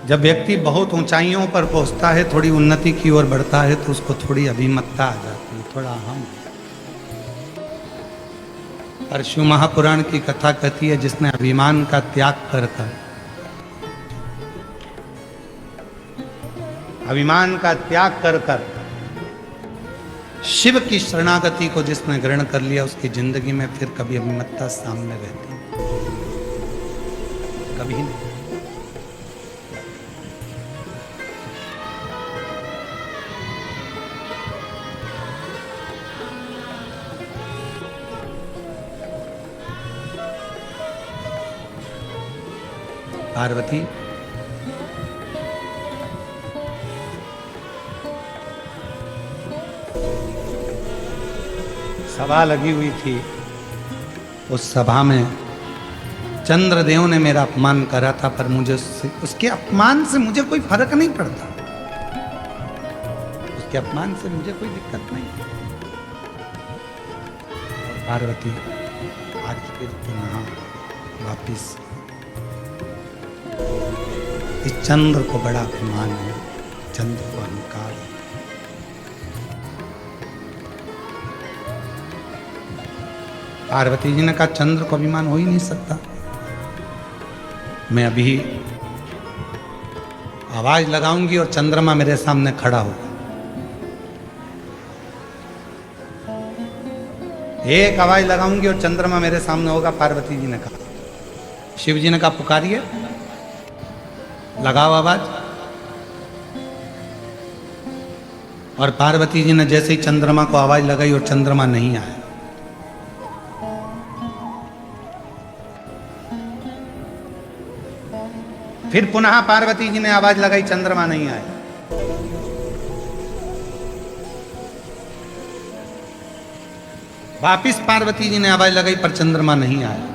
जब व्यक्ति बहुत ऊंचाइयों पर पहुंचता है, थोड़ी उन्नति की ओर बढ़ता है, तो उसको थोड़ी अभिमतता आ जाती है, थोड़ा अहम। और शिव महापुराण की कथा कहती है, जिसने अभिमान का त्याग कर कर, अभिमान का त्याग कर कर शिव की शरणागति को जिसने ग्रहण कर लिया, उसकी जिंदगी में फिर कभी अभिमतता सामने रहती कभी नहीं। पार्वती, सभा लगी हुई थी, उस सभा में चंद्रदेव ने मेरा अपमान करा था, पर मुझे उसके अपमान से मुझे कोई फर्क नहीं पड़ता, उसके अपमान से मुझे कोई दिक्कत नहीं। पार्वती, आज फिर पुनः वापिस इस चंद्र को बड़ा अभिमान है, चंद्र को अहंकार है। पार्वती जी ने कहा, चंद्र को अभिमान हो ही नहीं सकता। मैं अभी आवाज लगाऊंगी और चंद्रमा मेरे सामने खड़ा होगा। एक आवाज लगाऊंगी और चंद्रमा मेरे सामने होगा, पार्वती जी ने कहा। शिव जी ने कहा, पुकारिए, लगाओ आवाज। और पार्वती जी ने जैसे ही चंद्रमा को आवाज लगाई और चंद्रमा नहीं आया। फिर पुनः पार्वती जी ने आवाज लगाई, चंद्रमा नहीं आया। वापिस पार्वती जी ने आवाज लगाई, पर चंद्रमा नहीं आया।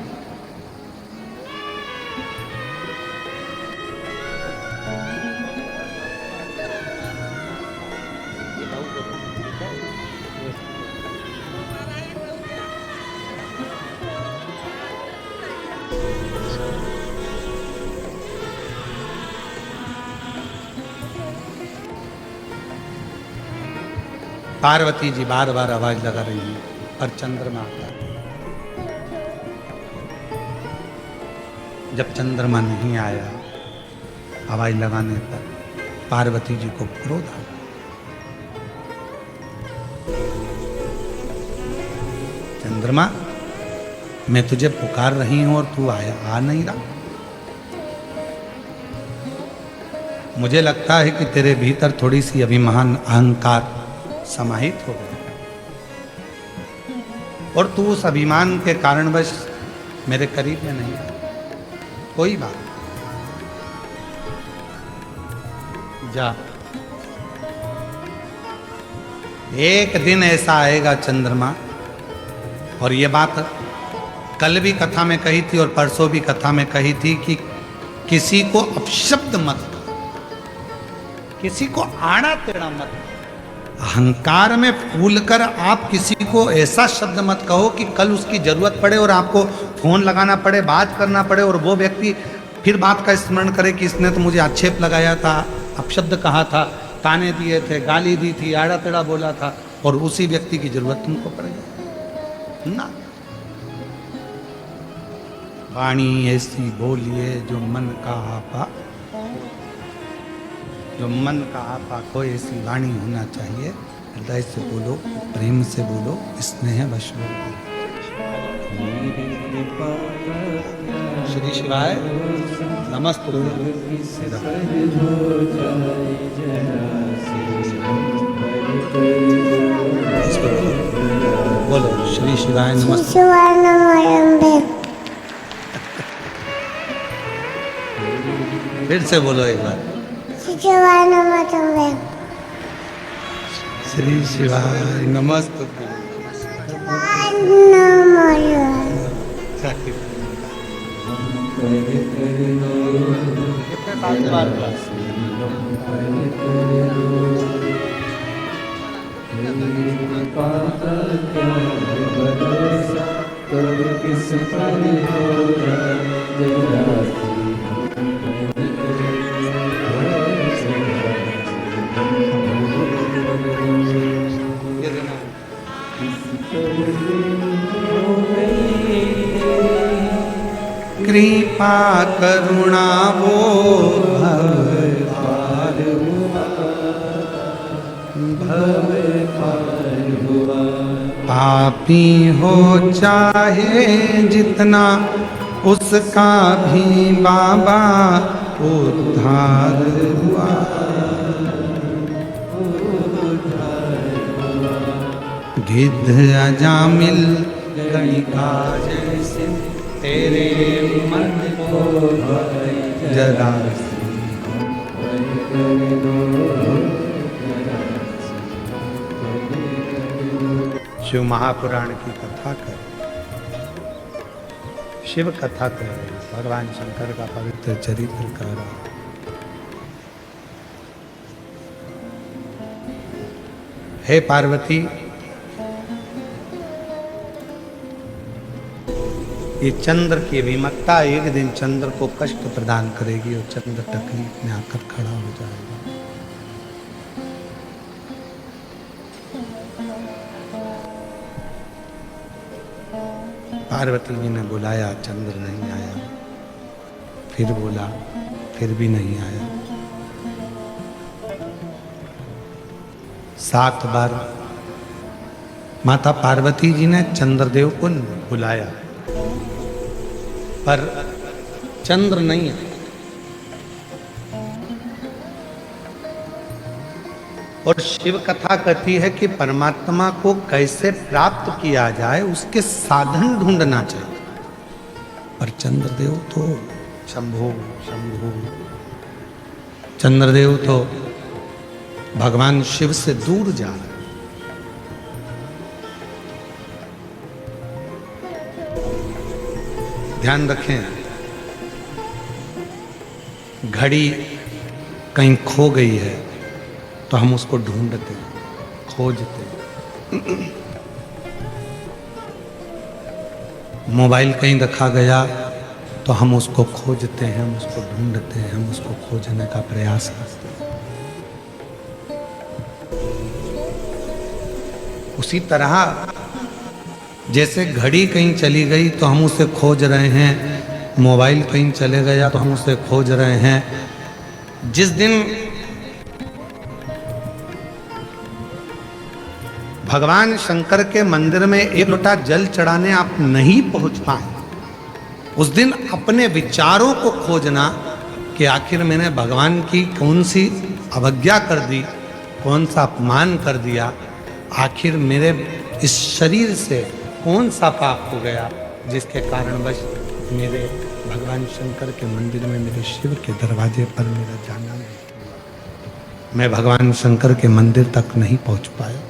पार्वती जी बार बार आवाज लगा रही है, पर चंद्रमा आता है। जब चंद्रमा नहीं आया आवाज लगाने पर, पार्वती जी को क्रोध आ गया। चंद्रमा, मैं तुझे पुकार रही हूं और तू आ नहीं रहा। मुझे लगता है कि तेरे भीतर थोड़ी सी अभिमान, अहंकार समाहित हो गया, और तू उस अभिमान के कारणवश मेरे करीब में नहीं है। कोई बात, जा। एक दिन ऐसा आएगा चंद्रमा, और ये बात कल भी कथा में कही थी और परसों भी कथा में कही थी कि किसी को अपशब्द मत कहो, किसी को आड़ा टेढ़ा मत कहो। अहंकार में फूलकर आप किसी को ऐसा शब्द मत कहो कि कल उसकी जरूरत पड़े और आपको फोन लगाना पड़े, बात करना पड़े, और वो व्यक्ति फिर बात का स्मरण करे कि इसने तो मुझे आक्षेप लगाया था, अपशब्द कहा था, ताने दिए थे, गाली दी थी, आड़ा टेढ़ा बोला था, और उसी व्यक्ति की जरूरत तुमको पड़ेगी। ना। वाणी ऐसी बोलिए जो मन का आपा, जो मन का आपा को ऐसी वाणी होना चाहिए। हृदय से बोलो, प्रेम से बोलो, स्नेह वश बोलो। श्री शिवाय नमस्ते। बोलो श्री शिवाय नमस्ते। फिर से बोलो एक बार। श्री शिवाय नमस्ते। किस पर कृपा करुणा वो पापी हो चाहे जितना, उसका भी बाबा उद्धार हुआ। गिद्ध अजामिल गणिका जैसे तेरे मन को जरा शिव महापुराण की कथा कर, शिव कथा कर, भगवान शंकर का पवित्र चरित्र कर। हे पार्वती, ये चंद्र की विमत्ता एक दिन चंद्र को कष्ट प्रदान करेगी और चंद्र तकलीफ में आकर खड़ा हो जाएगा। पार्वती जी ने बुलाया, चंद्र नहीं आया। फिर बोला, फिर भी नहीं आया। 7 बार माता पार्वती जी ने चंद्रदेव को बुलाया, पर चंद्र नहीं आया। और शिव कथा कहती है कि परमात्मा को कैसे प्राप्त किया जाए उसके साधन ढूंढना चाहिए। पर चंद्रदेव तो शंभो शंभो, चंद्रदेव तो भगवान शिव से दूर जा रहे। ध्यान रखें, घड़ी कहीं खो गई है तो हम उसको ढूंढते, खोजते। मोबाइल कहीं रखा गया तो हम उसको खोजते हैं, हम उसको ढूंढते हैं, हम उसको खोजने का प्रयास करते हैं। उसी तरह जैसे घड़ी कहीं चली गई तो हम उसे खोज रहे हैं, मोबाइल कहीं चले गया तो हम उसे खोज रहे हैं। जिस दिन भगवान शंकर के मंदिर में एक लोटा जल चढ़ाने आप नहीं पहुंच पाए, उस दिन अपने विचारों को खोजना कि आखिर मैंने भगवान की कौन सी अवज्ञा कर दी, कौन सा अपमान कर दिया, आखिर मेरे इस शरीर से कौन सा पाप हो गया जिसके कारणवश मेरे भगवान शंकर के मंदिर में, मेरे शिव के दरवाजे पर मेरा जाना नहीं। मैं भगवान शंकर के मंदिर तक नहीं पहुंच पाया,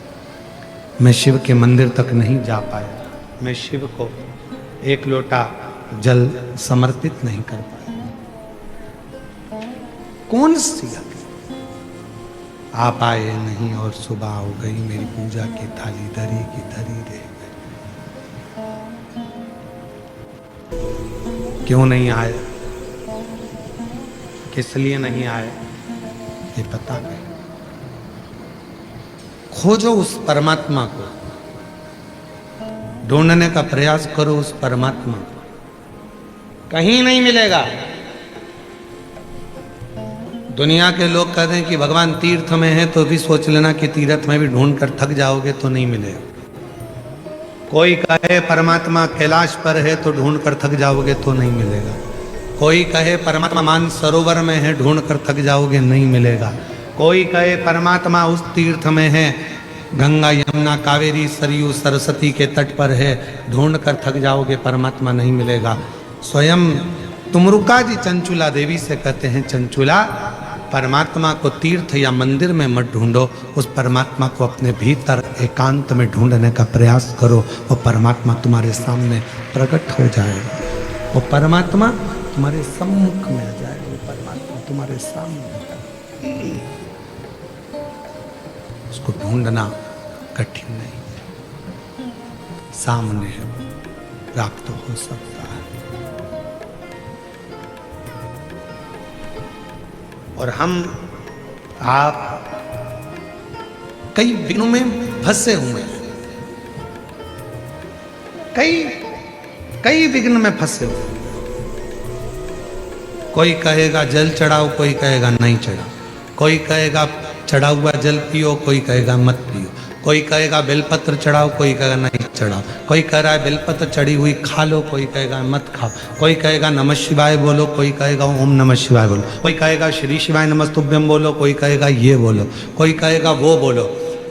मैं शिव के मंदिर तक नहीं जा पाया, मैं शिव को एक लोटा जल समर्पित नहीं कर पाया। कौन सी आप आए नहीं और सुबह हो गई, मेरी पूजा की थाली धरी की धरी रह गई। क्यों नहीं आए, किस लिए नहीं आए, ये पता नहीं। खोजो उस परमात्मा को ढूंढने का प्रयास करो उस परमात्मा, कहीं नहीं मिलेगा। दुनिया के लोग कहते हैं कि भगवान तीर्थ में है, तो भी सोच लेना कि तीर्थ में भी ढूंढ कर थक जाओगे तो नहीं मिलेगा। कोई कहे परमात्मा कैलाश पर है, तो ढूंढ कर थक जाओगे तो नहीं मिलेगा। कोई कहे परमात्मा मान सरोवर में है, ढूंढ कर थक जाओगे नहीं मिलेगा। कोई कहे परमात्मा उस तीर्थ में है, गंगा यमुना कावेरी सरयू सरस्वती के तट पर है, ढूंढ कर थक जाओगे परमात्मा नहीं मिलेगा। स्वयं तुमरुका जी चंचुला देवी से कहते हैं, चंचुला परमात्मा को तीर्थ या मंदिर में मत ढूंढो, उस परमात्मा को अपने भीतर एकांत में ढूंढने का प्रयास करो। वो परमात्मा तुम्हारे सामने प्रकट हो जाएगा, वो परमात्मा तुम्हारे सम्मुख में आ जाएगा, वो परमात्मा तुम्हारे सामने। उसको ढूंढना कठिन नहीं है, सामने है, प्राप्त हो सकता है। और हम आप कई विघ्नों में फंसे हुए हैं, कई विघ्न में फंसे हुए। कोई कहेगा जल चढ़ाओ, कोई कहेगा नहीं चढ़ाओ, कोई कहेगा चढ़ा हुआ जल पियो, कोई कहेगा मत पियो, कोई कहेगा बेलपत्र चढ़ाओ, कोई कहेगा नहीं चढ़ाओ, कोई कह रहा है बेलपत्र चढ़ी हुई खा लो, कोई कहेगा मत खाओ, कोई कहेगा नमः शिवाय बोलो, कोई कहेगा ओम नमः शिवाय बोलो, कोई कहेगा श्री शिवाय नमस्तुभ्यम बोलो, कोई कहेगा ये बोलो, कोई कहेगा वो बोलो।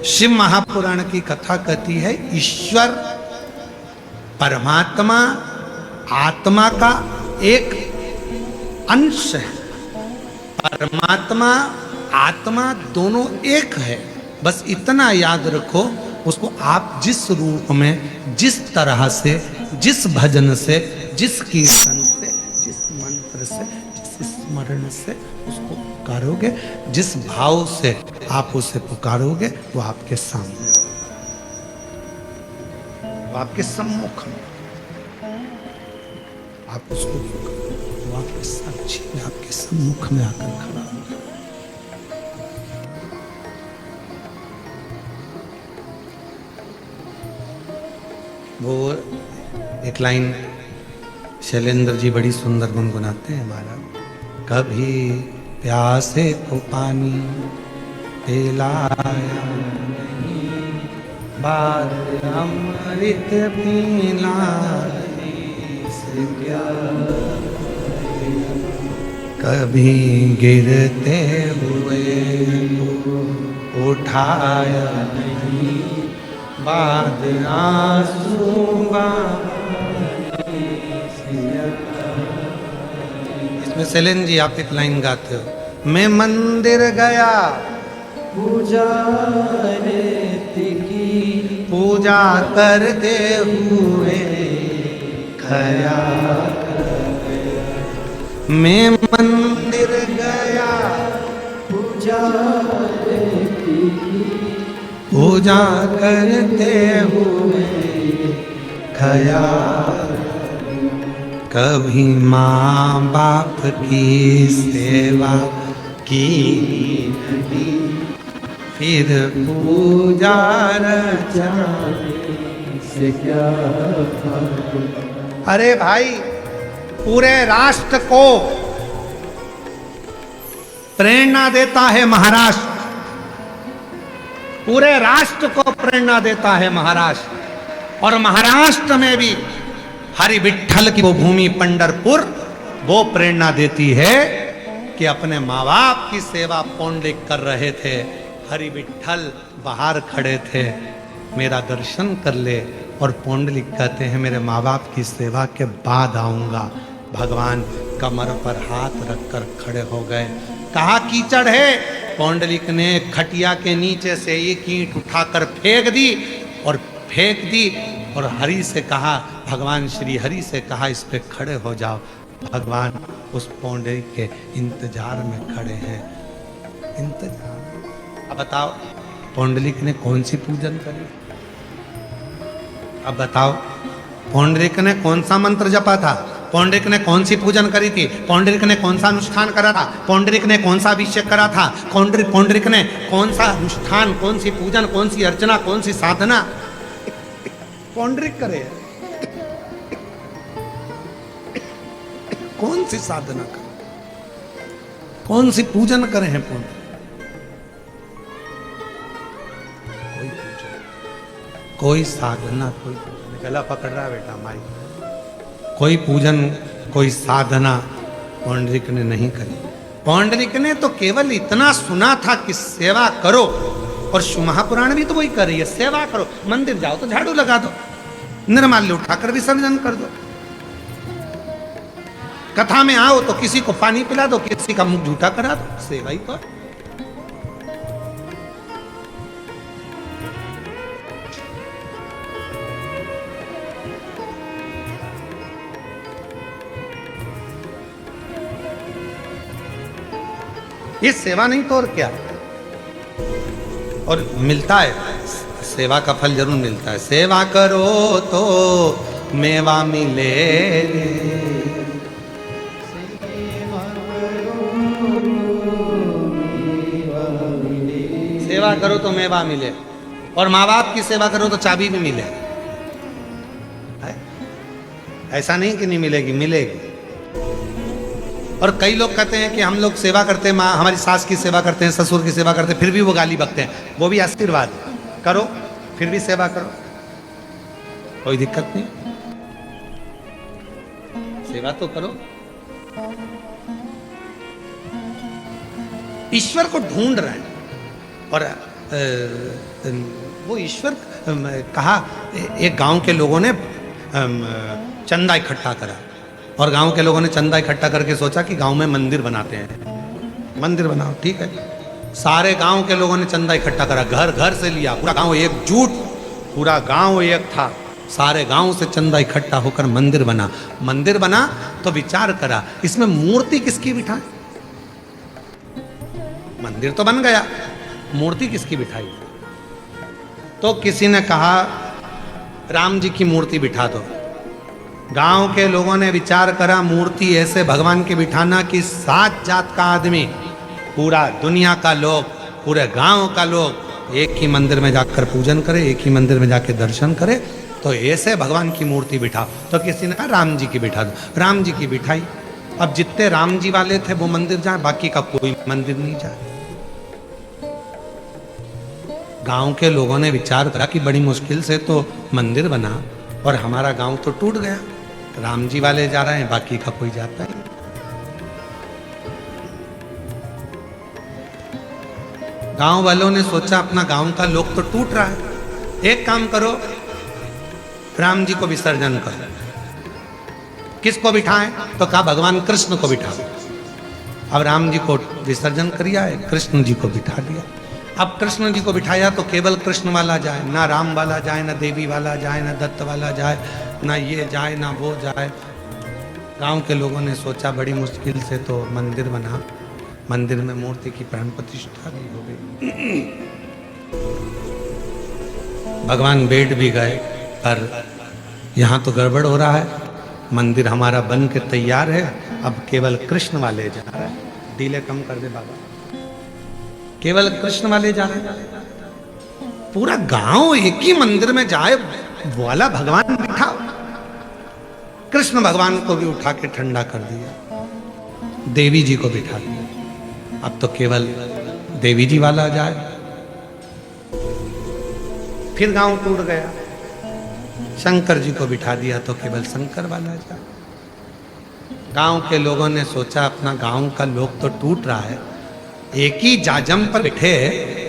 शिव महापुराण की कथा कहती है ईश्वर परमात्मा आत्मा का एक अंश है। परमात्मा आत्मा दोनों एक है, बस इतना याद रखो। उसको आप जिस रूप में, जिस तरह से, जिस भजन से, जिस कीर्तन से, जिस मंत्र से, जिस स्मरण से उसको पुकारोगे, जिस भाव से आप उसे पुकारोगे, वो आपके सामने, वो आपके सम्मुख में, आप उसको पुकारो, वो आपके साक्षी में, आपके सम्मुख में आकर खड़ा होगा। वो एक लाइन शैलेंद्र जी बड़ी सुंदर गुनगुनाते हैं महाराज। कभी प्यासे को पानी पिलाया नहीं, बार अमृत पीना से क्या, कभी गिरते हुए उठाया नहीं, बाद आंसूंगा। इसमें सेलेन जी आप एक लाइन गाते हो, मैं मंदिर गया पूजा की, पूजा करते हुए खया, मैं मंदिर गया पूजा पूजा करते हुए खया, कभी माँ बाप की सेवा की नहीं, फिर पूजा से क्या। अरे भाई, पूरे राष्ट्र को प्रेरणा देता है महाराष्ट्र, पूरे राष्ट्र को प्रेरणा देता है महाराष्ट्र। और महाराष्ट्र में भी हरि विठ्ठल की वो भूमि पंढरपुर वो प्रेरणा देती है कि अपने माँ बाप की सेवा पौंडलिक कर रहे थे, हरि विठ्ठल बाहर खड़े थे, मेरा दर्शन कर ले। और पौंडलिक कहते हैं मेरे माँ बाप की सेवा के बाद आऊंगा। भगवान कमर पर हाथ रखकर खड़े हो गए। कहा कीचड़ है, पौंडलिक ने खटिया के नीचे से एक ईंट उठाकर फेंक दी और हरि से कहा, भगवान श्री हरि से कहा इस पे खड़े हो जाओ। भगवान उस पौंडलिक के इंतजार में खड़े हैं, इंतजार। अब बताओ पौंडलिक ने कौन सी पूजन करी? अब बताओ पौंडलिक ने कौन सा मंत्र जपा था? पौंडलिक ने कौन सी पूजन करी थी? पौंडलिक ने कौन सा अनुष्ठान करा था? पौंडलिक ने कौन सा अभिषेक करा था? पौंडलिक ने कौन सा अनुष्ठान, कौन सी पूजन, कौन सी अर्चना, कौन सी साधना? पौंडरिक करे, कौन सी साधना करे, कौन सी पूजन करे हैं पौंडरिक? कोई पूजन, कोई साधना, कोई पूजन। गला पकड़ रहा है बेटा माई। कोई पूजन, कोई साधना पौंडरिक ने नहीं करी। पौंडरिक ने तो केवल इतना सुना था कि सेवा करो, और महापुराण भी तो वही कर रही है, सेवा करो। मंदिर जाओ तो झाड़ू लगा दो, निर्माल्य उठाकर विसर्जन कर दो, कथा में आओ तो किसी को पानी पिला दो, किसी का मुंह झूठा करा दो, सेवा ही तो है। ये सेवा नहीं तो और क्या? और मिलता है, सेवा का फल जरूर मिलता है। सेवा करो तो मेवा मिले, सेवा करो तो मेवा मिले, और माँ बाप की सेवा करो तो चाबी भी मिले। ऐसा नहीं कि नहीं मिलेगी, मिलेगी। और कई लोग कहते हैं कि हम लोग सेवा करते हैं, माँ हमारी सास की सेवा करते हैं, ससुर की सेवा करते हैं, फिर भी वो गाली बकते हैं। वो भी आशीर्वाद करो, फिर भी सेवा करो, कोई दिक्कत नहीं, सेवा तो करो। ईश्वर को ढूंढ रहे हैं, और वो ईश्वर कहा। एक गांव के लोगों ने चंदा इकट्ठा करा, और गांव के लोगों ने चंदा इकट्ठा करके सोचा कि गांव में मंदिर बनाते हैं। मंदिर बनाओ, ठीक है। सारे गांव के लोगों ने चंदा इकट्ठा करा, घर घर से लिया, पूरा गांव एकजुट, पूरा गांव एक था। सारे गांव से चंदा इकट्ठा होकर मंदिर बना। मंदिर बना तो विचार करा, इसमें मूर्ति किसकी बिठाए? मंदिर तो बन गया, मूर्ति किसकी बिठाई? तो किसी ने कहा राम जी की मूर्ति बिठा दो। गांव के लोगों ने विचार करा, मूर्ति ऐसे भगवान की बिठाना कि 7 जात का आदमी, पूरा दुनिया का लोग, पूरे गांव का लोग एक ही मंदिर में जाकर पूजन करे, एक ही मंदिर में जाकर दर्शन करे। तो ऐसे भगवान की मूर्ति बिठाओ। तो किसी ने कहा राम जी की बिठा दो। राम जी की बिठाई। अब जितने राम जी वाले थे वो मंदिर जाए, बाकी का कोई मंदिर नहीं जाए। गांव के लोगों ने विचार करा कि बड़ी मुश्किल से तो मंदिर बना, और हमारा गांव तो टूट गया। राम जी वाले जा रहे हैं, बाकी का कोई जाता ही नहीं। गांव वालों ने सोचा अपना गांव का लोग तो टूट रहा है, एक काम करो, राम जी को विसर्जन करो। किसको बिठाएं? तो कहा भगवान कृष्ण को बिठाओ। अब राम जी को विसर्जन करिया है, कृष्ण जी को बिठा दिया। अब कृष्ण जी को बिठाया तो केवल कृष्ण वाला जाए, ना राम वाला जाए, ना देवी वाला जाए, ना दत्त वाला जाए, ना ये जाए ना वो जाए। गांव के लोगों ने सोचा बड़ी मुश्किल से तो मंदिर बना, मंदिर में मूर्ति की प्राण प्रतिष्ठा भी हो गई। भगवान बैठ भी गए, पर यहाँ तो गड़बड़ हो रहा है। मंदिर हमारा बन के तैयार है, अब केवल कृष्ण वाले जा रहे हैं। डीले कम कर दे बाबा, केवल कृष्ण वाले जा रहे हैं। पूरा गांव एक ही मंदिर में जाए वाला भगवान बिठाओ। कृष्ण भगवान को भी उठा के ठंडा कर दिया, देवी जी को बिठा दिया। अब तो केवल देवी जी वाला जाए। फिर गांव टूट गया, शंकर जी को बिठा दिया तो केवल शंकर वाला जाए। गांव के लोगों ने सोचा अपना गांव का लोग तो टूट रहा है, एक ही जाजम पर बैठे,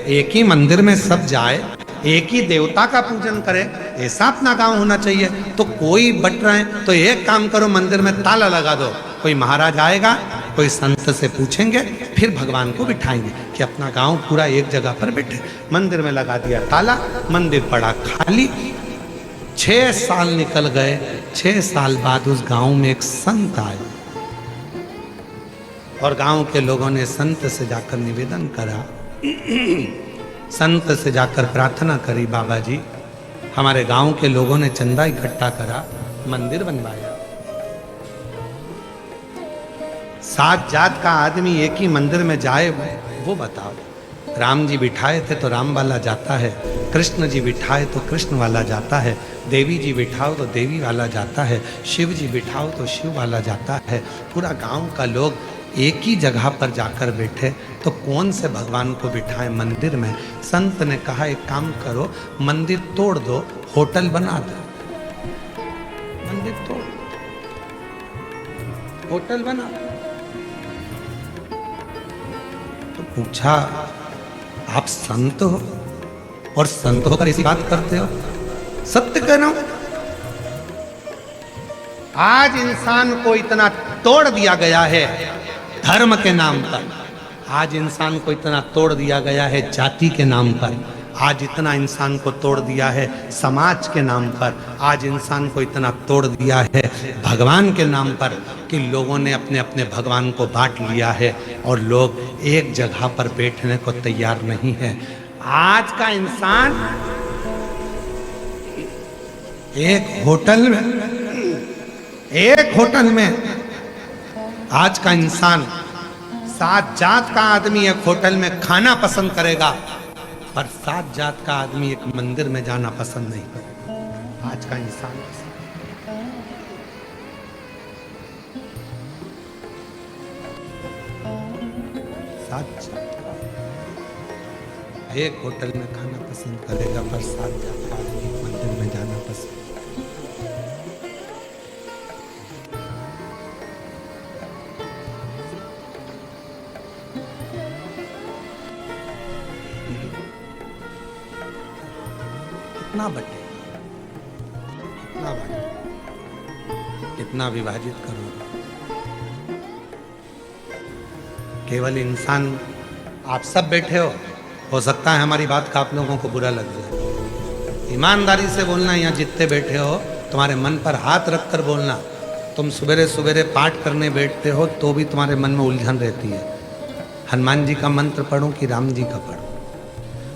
एक ही मंदिर में सब जाए, एक ही देवता का पूजन करे, ऐसा अपना गांव होना चाहिए। तो कोई बट रहे हैं तो एक काम करो, मंदिर में ताला लगा दो। कोई महाराज आएगा, कोई संत से पूछेंगे, फिर भगवान को बिठाएंगे कि अपना गांव पूरा एक जगह पर बैठे। मंदिर में लगा दिया ताला, मंदिर पड़ा खाली। 6 साल निकल गए। 6 साल बाद उस गांव में एक संत आए, और गांव के लोगों ने संत से जाकर निवेदन करा, संत से जाकर प्रार्थना करी, बाबा जी हमारे गांव के लोगों ने चंदा इकट्ठा करा, मंदिर बनवाया। 7 जात का आदमी एक ही मंदिर में जाए, वो बताओ। राम जी बिठाए थे तो राम वाला जाता है, कृष्ण जी बिठाए तो कृष्ण वाला जाता है, देवी जी बिठाओ तो देवी वाला जाता है, शिव जी बिठाओ तो शिव वाला जाता है। पूरा गांव का लोग एक ही जगह पर जाकर बैठे तो कौन से भगवान को बिठाए मंदिर में। संत ने कहा एक काम करो, मंदिर तोड़ दो, होटल बना दो। मंदिर तोड़, होटल बना। तो पूछा आप संत हो और संत होकर ऐसी बात करते हो? सत्य कह रहा हूं, आज इंसान को इतना तोड़ दिया गया है धर्म के नाम पर, आज इंसान को इतना तोड़ दिया गया है जाति के नाम पर, आज इतना इंसान को तोड़ दिया है समाज के नाम पर, आज इंसान को इतना तोड़ दिया है भगवान के नाम पर कि लोगों ने अपने अपने भगवान को बांट लिया है और लोग एक जगह पर बैठने को तैयार नहीं है। आज का इंसान एक होटल में आज का इंसान 7 जात का आदमी एक होटल में खाना पसंद करेगा, पर 7 जात का आदमी एक मंदिर में जाना पसंद नहीं करेगा। आज का इंसान एक होटल में खाना पसंद करेगा, पर 7 जात का आदमी एक मंदिर में जाना पसंद। कितना बटे, कितना बांटे, कितना विभाजित करोगे? केवल इंसान आप सब बैठे हो सकता है हमारी बात का आप लोगों को बुरा लग जाए। ईमानदारी से बोलना, यहाँ जितने बैठे हो तुम्हारे मन पर हाथ रखकर बोलना। तुम सवेरे सवेरे पाठ करने बैठते हो तो भी तुम्हारे मन में उलझन रहती है, हनुमान जी का मंत्र पढ़ूं कि राम जी का पढ़ूं।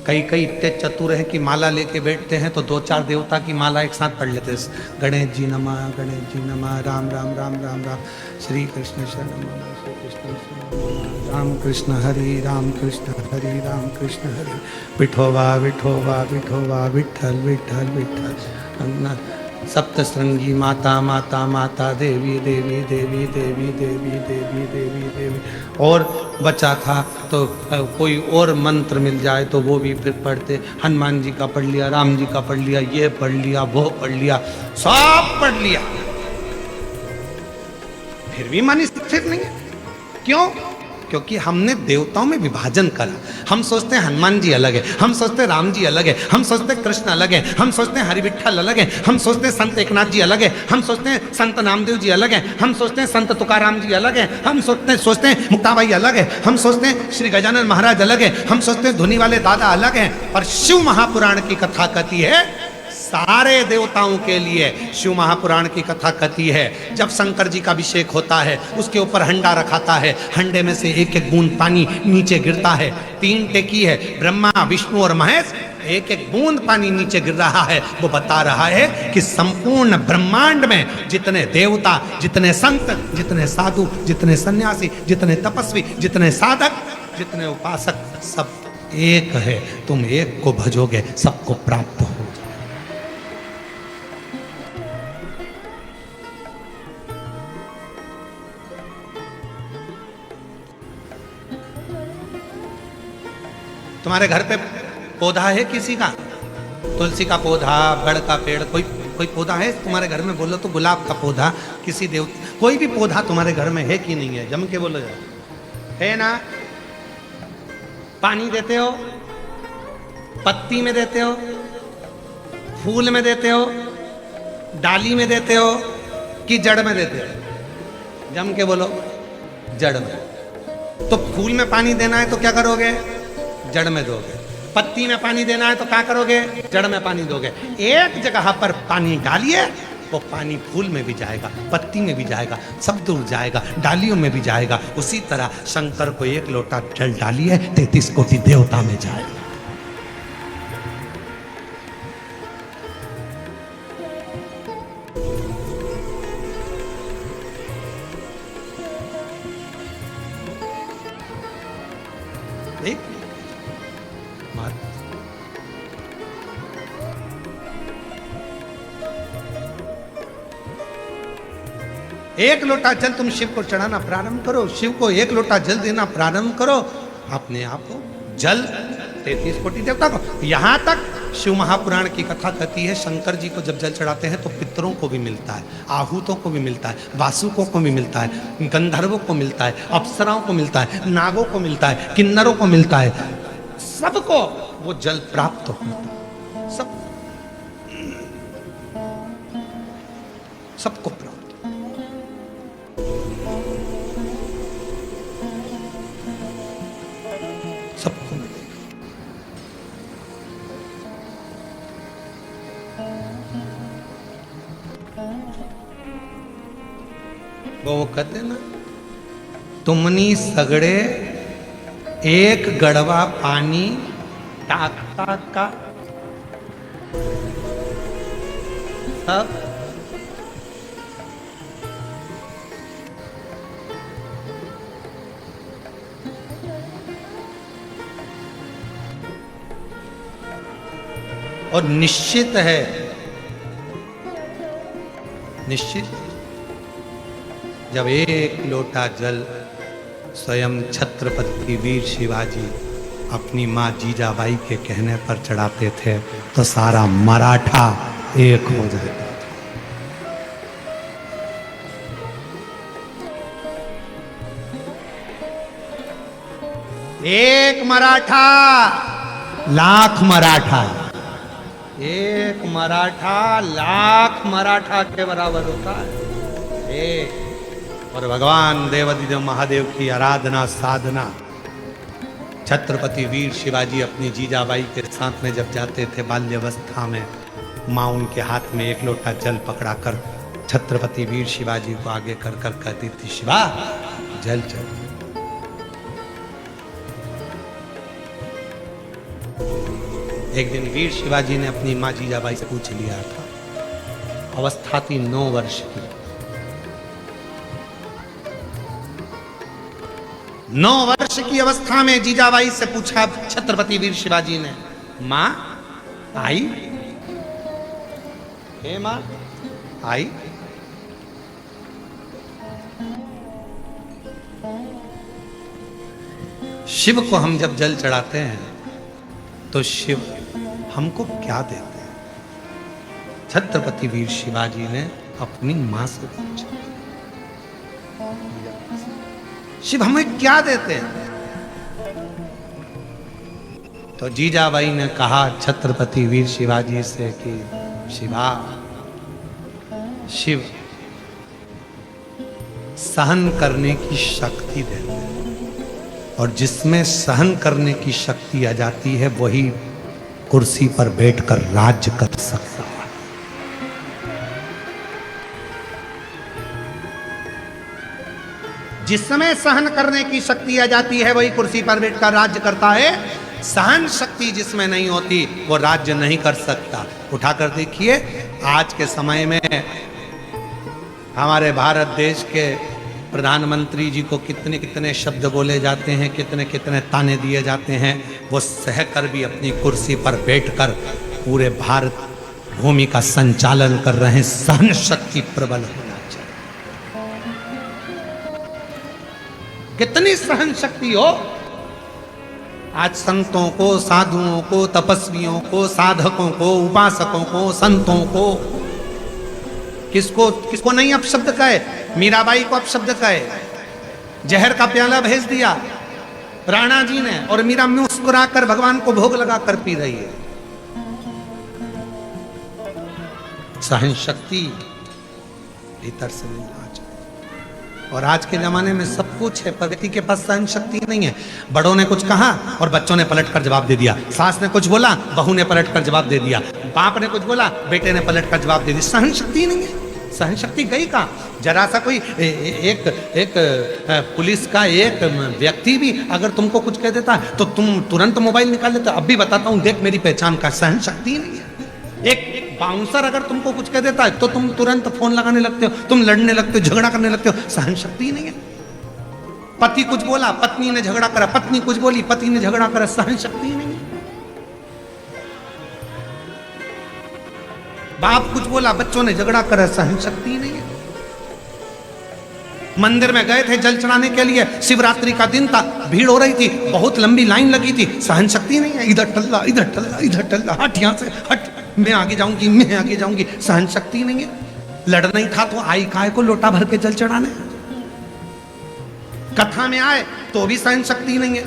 कई इतने चतुर हैं कि माला लेके बैठते हैं तो 2-4 देवता की माला एक साथ पढ़ लेते हैं। गणेश जी नमः, गणेश जी नमः, राम राम राम राम राम, श्री कृष्ण शरणम, श्री कृष्ण शरणम, राम कृष्ण हरि, राम कृष्ण हरि, राम कृष्ण हरि, विठोबा विठोबा विठोबा, विठल विठल विठल, सप्तश्रृंगी माता माता माता, देवी देवी देवी देवी देवी देवी देवी देवी। और बचा था तो कोई और मंत्र मिल जाए तो वो भी फिर पढ़ते। हनुमान जी का पढ़ लिया, राम जी का पढ़ लिया, ये पढ़ लिया, वो पढ़ लिया, सब पढ़ लिया, फिर भी मन स्थिर नहीं है। क्यों? क्योंकि हमने देवताओं में विभाजन करा। हम सोचते हैं हनुमान जी अलग है, हम सोचते हैं राम जी अलग है, हम सोचते हैं कृष्ण अलग है, हम सोचते हैं हरि विठ्ठल अलग है, हम सोचते हैं संत एकनाथ जी अलग है, हम सोचते हैं संत नामदेव जी अलग है, हम सोचते हैं संत तुकाराम जी अलग है, हम सोचते हैं मुक्ताबाई अलग है, हम सोचते हैं श्री गजानन महाराज अलग है, हम सोचते हैं धुनी वाले दादा अलग हैं। और शिव महापुराण की कथा कहती है सारे देवताओं के लिए शिव महापुराण की कथा कहती है। जब शंकर जी का अभिषेक होता है उसके ऊपर हंडा रखाता है, हंडे में से एक एक बूंद पानी नीचे गिरता है। 3 टेकी है, ब्रह्मा विष्णु और महेश, एक एक बूंद पानी नीचे गिर रहा है। वो बता रहा है कि संपूर्ण ब्रह्मांड में जितने देवता, जितने संत, जितने साधु, जितने सन्यासी, जितने तपस्वी, जितने साधक, जितने उपासक, सब एक है। तुम एक को भजोगे सबको प्राप्त हो। तुम्हारे घर पे पौधा है किसी का? तुलसी का पौधा, बड़ का पेड़, कोई पौधा है तुम्हारे घर में? बोलो तो गुलाब का पौधा, किसी देव, कोई भी पौधा तुम्हारे घर में है कि नहीं है? जम के बोलो जरा, है ना? पानी देते हो? पत्ती में देते हो? फूल में देते हो? डाली में देते हो कि जड़ में देते हो? जम के बोलो, जड़ में। तो फूल में पानी देना है तो क्या करोगे? जड़ में दोगे। पत्ती में पानी देना है तो क्या करोगे? जड़ में पानी दोगे। एक जगह पर पानी डालिए, वो पानी फूल में भी जाएगा, पत्ती में भी जाएगा, सब दूर जाएगा, डालियों में भी जाएगा। उसी तरह शंकर को 1 लोटा जल डालिए, 33 कोटि देवता में जाएगा। एक लोटा जल तुम शिव को चढ़ाना प्रारंभ करो, शिव को एक लोटा जल देना प्रारंभ करो, अपने आप हो जल 33 कोटि देवता को। यहां तक शिव महापुराण की कथा कहती है शंकर जी को जब जल चढ़ाते हैं तो पितरों को भी मिलता है, आहूतों को भी मिलता है, वासुकों को भी मिलता है, गंधर्वों को मिलता है, अप्सराओं को मिलता है, नागों को मिलता है, किन्नरों को मिलता है, सबको वो जल प्राप्त होता है, सबको प्राप्त। सबको मिलेगा। वो कहते ना, तुमनी सगड़े एक गड़वा पानी टाकता का सब और निश्चित है, निश्चित जब एक लोटा जल स्वयं छत्रपति वीर शिवाजी अपनी मां जीजाबाई के कहने पर चढ़ाते थे तो सारा मराठा एक हो जाता था। एक मराठा लाख मराठा, एक मराठा लाख मराठा के बराबर होता है। एक और भगवान देवाधिदेव महादेव की आराधना साधना, छत्रपति वीर शिवाजी अपनी जीजाबाई के साथ में जब जाते थे बाल्यावस्था में, माँ उनके हाथ में एक लोटा जल पकड़ा कर छत्रपति वीर शिवाजी को आगे कर कर कहती थी, शिवा जल चल। एक दिन वीर शिवाजी ने अपनी माँ जीजाबाई से पूछ लिया था, अवस्था थी 9 वर्ष की। 9 वर्ष की अवस्था में जीजाबाई से पूछा छत्रपति वीर शिवाजी ने, मां आई? हे मां आई? शिव को हम जब जल चढ़ाते हैं तो शिव हमको क्या देते हैं? छत्रपति वीर शिवाजी ने अपनी मां से पूछा, शिव हमें क्या देते हैं? तो जीजाबाई ने कहा छत्रपति वीर शिवाजी से कि शिवा, शिव सहन करने की शक्ति देते हैं, और जिसमें सहन करने की शक्ति आ जाती है वही कुर्सी पर बैठकर राज्य कर सकता है। जिसमें सहन करने की शक्ति आ जाती है वही कुर्सी पर बैठकर राज्य करता है। सहन शक्ति जिसमें नहीं होती वो राज्य नहीं कर सकता। उठाकर देखिए, आज के समय में हमारे भारत देश के प्रधानमंत्री जी को कितने कितने शब्द बोले जाते हैं, कितने कितने ताने दिए जाते हैं, वो सहकर भी अपनी कुर्सी पर बैठकर पूरे भारत भूमि का संचालन कर रहे हैं। सहन शक्ति प्रबल होना चाहिए। कितनी सहन शक्ति हो। आज संतों को, साधुओं को, तपस्वियों को, साधकों को, उपासकों को, संतों को, किसको किसको नहीं अपशब्द कहे? मीराबाई को अपशब्द कहे, जहर का प्याला भेज दिया राणा जी ने, और मीरा मुस्कुराकर भगवान को भोग लगा कर पी रही है। सहन शक्ति भीतर से मिलना चाहिए। और आज के जमाने में सब कुछ है पर व्यक्ति के पास सहन शक्ति नहीं है। बड़ों ने कुछ कहा और बच्चों ने पलट कर जवाब दे दिया, सास ने कुछ बोला बहू ने पलट कर जवाब दे दिया, बाप ने कुछ बोला बेटे ने पलट कर जवाब दे दिया। सहन शक्ति नहीं है। सहन शक्ति गई कहाँ? जरा सा कोई एक पुलिस का एक व्यक्ति भी अगर तुमको कुछ कह देता है तो तुम तुरंत मोबाइल निकाल लेते। अब भी बताता हूं, देख मेरी पहचान का। सहन शक्ति नहीं है। एक बाउंसर अगर तुमको कुछ कह देता है तो तुम तुरंत फोन लगाने लगते हो, तुम लड़ने लगते हो, झगड़ा करने लगते हो। सहन शक्ति नहीं है। पति कुछ बोला, पत्नी ने झगड़ा करा, पत्नी कुछ बोली, पति ने झगड़ा करा। सहन शक्ति नहीं है। बाप कुछ बोला, बच्चों ने झगड़ा करा। सहन शक्ति नहीं है। मंदिर में गए थे जल चढ़ाने के लिए, शिवरात्रि का दिन था, भीड़ हो रही थी, बहुत लंबी लाइन लगी थी, सहन शक्ति नहीं है, इधर टल्ला इधर टल्ला इधर टल्ला, हट यहाँ से हट, मैं आगे जाऊंगी मैं आगे जाऊंगी, सहन शक्ति नहीं है। लड़ना ही था तो आई काय को लोटा भर के जल चढ़ाने, कथा में आए तो भी सहन शक्ति नहीं है।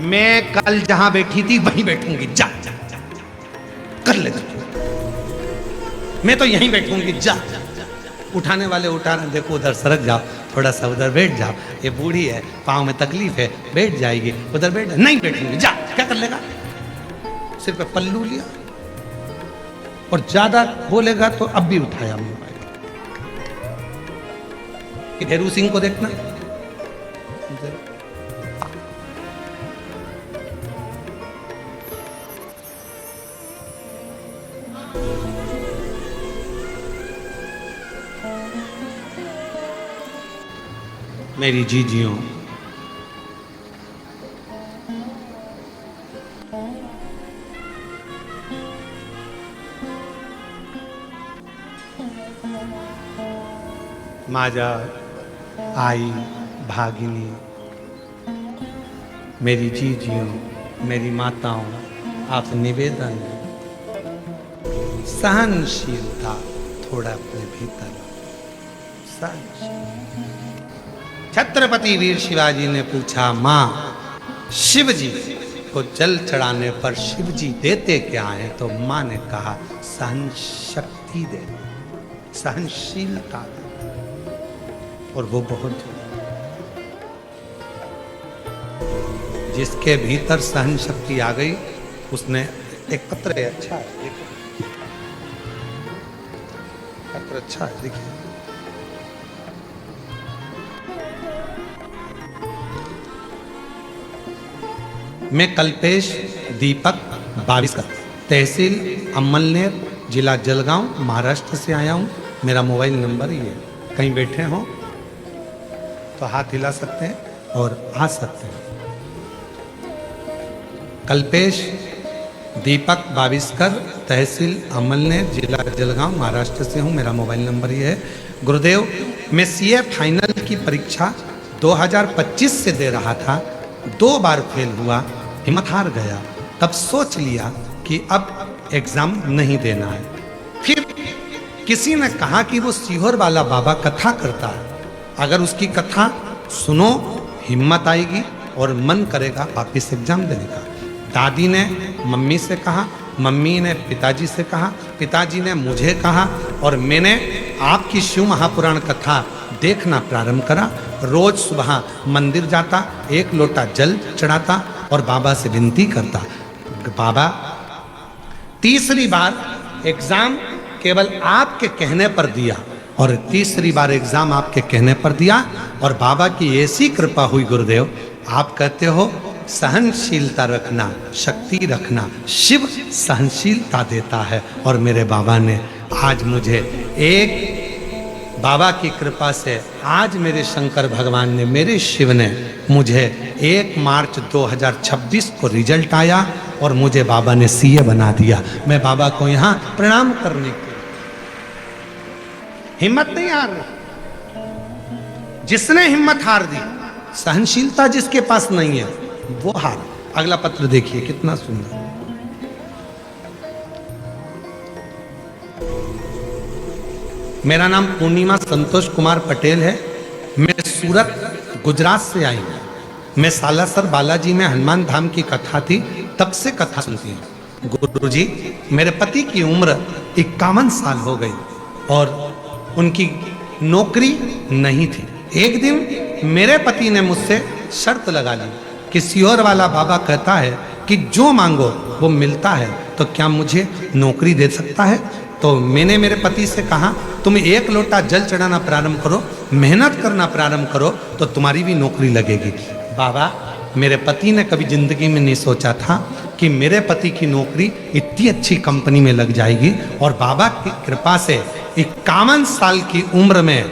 मैं कल जहां बैठी थी वहीं बैठूंगी, जा, जा, जा, जा। कर ले, मैं तो यहीं बैठूंगी, जा, जा, जा, जा। उठाने वाले उठा रहे, देखो उधर सरक जाओ, थोड़ा सा उधर बैठ जाओ, ये बूढ़ी है, पाँव में तकलीफ है, बैठ जाएगी, उधर बैठ, नहीं बैठूंगी, जा, क्या कर लेगा, सिर पे पल्लू लिया, और ज्यादा बोलेगा तो अब भी उठाया मोबाइल। हेरू सिंह को देखना, मेरी जीजियों, माजा, आई, भागिनी, मेरी जीजियों, मेरी माताओं, आप निवेदन, सहनशीलता थोड़ा अपने भीतर, सहनशीलता। छत्रपति वीर शिवाजी ने पूछा, मां शिव जी को जल चढ़ाने पर शिव जी देते क्या है? तो मां ने कहा, सहन शक्ति दे, सहनशीलता दे, और वो बहुत जिसके भीतर सहन शक्ति आ गई उसने एक पत्र है, अच्छा है, पत्र अच्छा है, देखिए, मैं कल्पेश दीपक 22 का, तहसील अमलनेर, जिला जलगांव, महाराष्ट्र से आया हूँ। मेरा मोबाइल नंबर ये है, कहीं बैठे हो तो हाथ हिला सकते हैं और आ सकते हैं। कल्पेश दीपक 22 तहसील अमलनेर, जिला जलगांव, महाराष्ट्र से हूँ। मेरा मोबाइल नंबर ये है। गुरुदेव, मैं सीए फाइनल की परीक्षा 2025 से दे रहा था, 2 बार फेल हुआ, हिम्मत हार गया, तब सोच लिया कि अब एग्जाम नहीं देना है। फिर किसी ने कहा कि वो सीहोर वाला बाबा कथा करता है, अगर उसकी कथा सुनो हिम्मत आएगी और मन करेगा वापिस एग्जाम देने का। दादी ने मम्मी से कहा, मम्मी ने पिताजी से कहा, पिताजी ने मुझे कहा, और मैंने आपकी शिव महापुराण कथा देखना प्रारंभ करा। रोज सुबह मंदिर जाता, 1 लोटा जल चढ़ाता और बाबा से विनती करता, बाबा तीसरी बार एग्जाम केवल आपके कहने पर दिया, और तीसरी बार एग्जाम आपके कहने पर दिया, और बाबा की ऐसी कृपा हुई गुरुदेव, आप कहते हो सहनशीलता रखना, शक्ति रखना, शिव सहनशीलता देता है। और मेरे बाबा ने आज मुझे बाबा की कृपा से आज मेरे शंकर भगवान ने, मेरे शिव ने मुझे 1 मार्च 2026 को रिजल्ट आया और मुझे बाबा ने सीए बना दिया। मैं बाबा को यहाँ प्रणाम करने के, हिम्मत नहीं हारना, जिसने हिम्मत हार दी, सहनशीलता जिसके पास नहीं है वो हार। अगला पत्र देखिए कितना सुंदर। मेरा नाम पूर्णिमा संतोष कुमार पटेल है। मैं सूरत गुजरात से आई हूँ। मैं सालासर बालाजी में हनुमान धाम की कथा थी, तब से कथा सुनती हूँ। गुरुजी, मेरे पति की उम्र 51 साल हो गई और उनकी नौकरी नहीं थी। एक दिन मेरे पति ने मुझसे शर्त लगा ली कि सीहोर वाला बाबा कहता है कि जो मांगो वो मिलता है, तो क्या मुझे नौकरी दे सकता है? तो मैंने मेरे पति से कहा, तुम 1 लोटा जल चढ़ाना प्रारंभ करो, मेहनत करना प्रारंभ करो, तो तुम्हारी भी नौकरी लगेगी। बाबा, मेरे पति ने कभी जिंदगी में नहीं सोचा था कि मेरे पति की नौकरी इतनी अच्छी कंपनी में लग जाएगी, और बाबा की कृपा से 51 साल की उम्र में,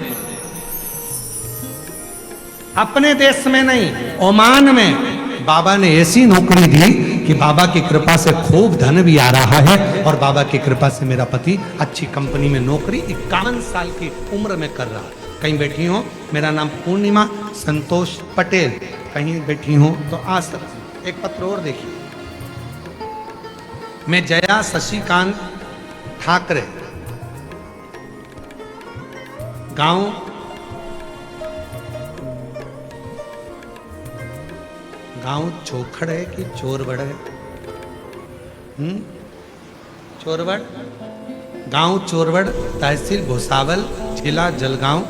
अपने देश में नहीं ओमान में, बाबा ने ऐसी नौकरी दी कि बाबा की कृपा से खूब धन भी आ रहा है, और बाबा की कृपा से मेरा पति अच्छी कंपनी में नौकरी 51 साल की उम्र में कर रहा है। कहीं बैठी हो, मेरा नाम पूर्णिमा संतोष पटेल, कहीं बैठी हो तो आ सकती। एक पत्र और देखिए, मैं जया शशिकांत ठाकरे, गांव चोखड़ है कि चोरबड़ है? चोरबड़, गांव चोरबड़, तहसील भुसावल, जिला जलगांव।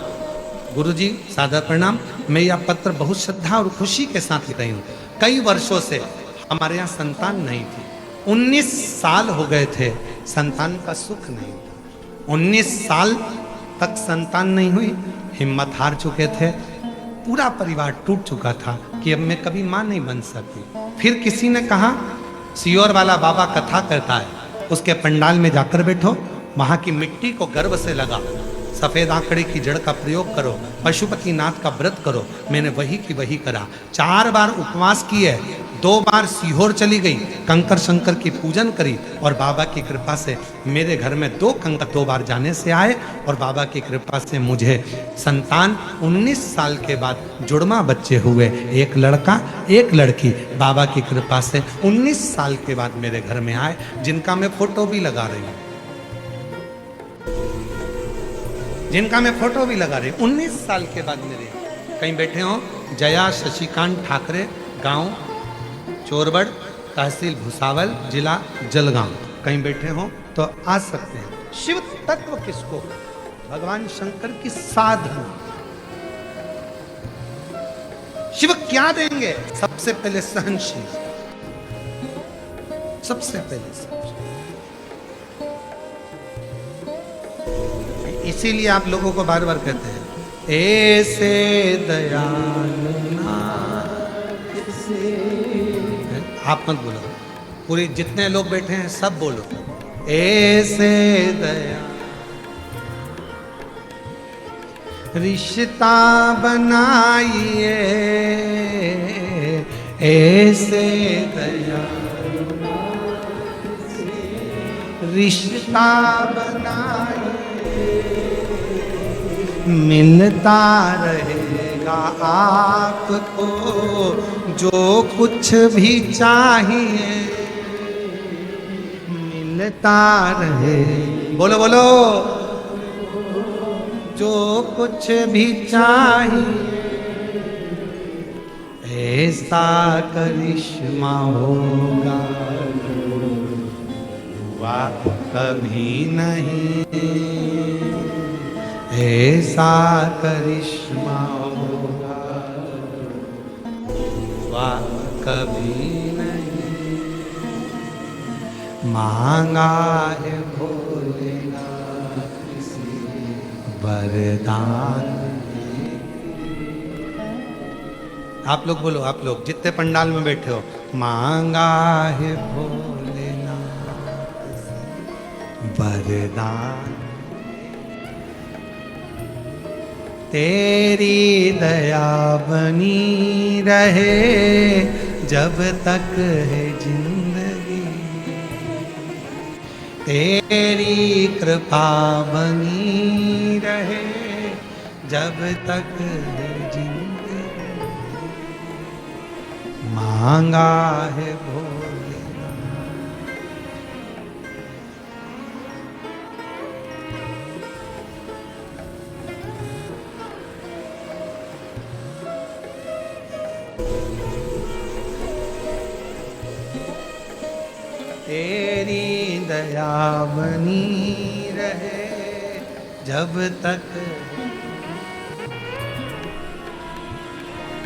गुरुजी सादर प्रणाम। मैं यह पत्र बहुत श्रद्धा और खुशी के साथ लिख रही हूँ। कई वर्षों से हमारे यहाँ संतान नहीं थी। 19 साल हो गए थे, संतान का सुख नहीं था। 19 साल तक संतान नहीं हुई, हिम्मत हार चुके थे, पूरा परिवार टूट चुका था कि अब मैं कभी मां नहीं बन सकती। फिर किसी ने कहा, सियोर वाला बाबा कथा करता है, उसके पंडाल में जाकर बैठो, वहां की मिट्टी को गर्व से लगा, सफेद आंकड़े की जड़ का प्रयोग करो, पशुपति नाथ का व्रत करो। मैंने वही की वही करा। 4 बार उपवास किए, 2 बार सीहोर चली गई, कंकर शंकर की पूजन करी और बाबा की कृपा से मेरे घर में 2 कंकर 2 बार जाने से आए और बाबा की कृपा से मुझे संतान 19 साल के बाद जुड़वा बच्चे हुए, एक लड़का एक लड़की। बाबा की कृपा से 19 साल के बाद मेरे घर में आए, जिनका मैं फोटो भी लगा रही हूँ, जिनका मैं फोटो भी लगा रही हूँ। 19 साल के बाद मेरे कहीं बैठे हो, जया शशिकांत ठाकरे, गांव चोरबड़, तहसील भुसावल, जिला जलगांव। कहीं बैठे हो तो आ सकते हैं। शिव तत्व किसको? भगवान शंकर की साधना। शिव क्या देंगे? सबसे पहले सहनशील, सबसे पहले सहनशील। इसीलिए आप लोगों को बार बार कहते हैं, ऐसे दयालु ना। आप मत बोलो, पूरी जितने लोग बैठे हैं सब बोलो, ऐसे दया रिश्ता बनाइए, ऐसे दया रिश्ता बनाइए, मिलता रहेगा आपको जो कुछ भी चाहिए, मिलता रहे, बोलो बोलो, जो कुछ भी चाहिए, ऐसा करिश्मा होगा हुआ कभी नहीं, ऐसा करिश्मा होगा हुआ कभी नहीं। मांगा है भोलेनाथ से वरदान। आप लोग बोलो, आप लोग जितने पंडाल में बैठे हो, मांगा है भोलेनाथ से वरदान। तेरी दया बनी रहे जब तक है जिंदगी, तेरी कृपा बनी रहे जब तक है जिंदगी, मांगा है तेरी दया बनी रहे जब तक,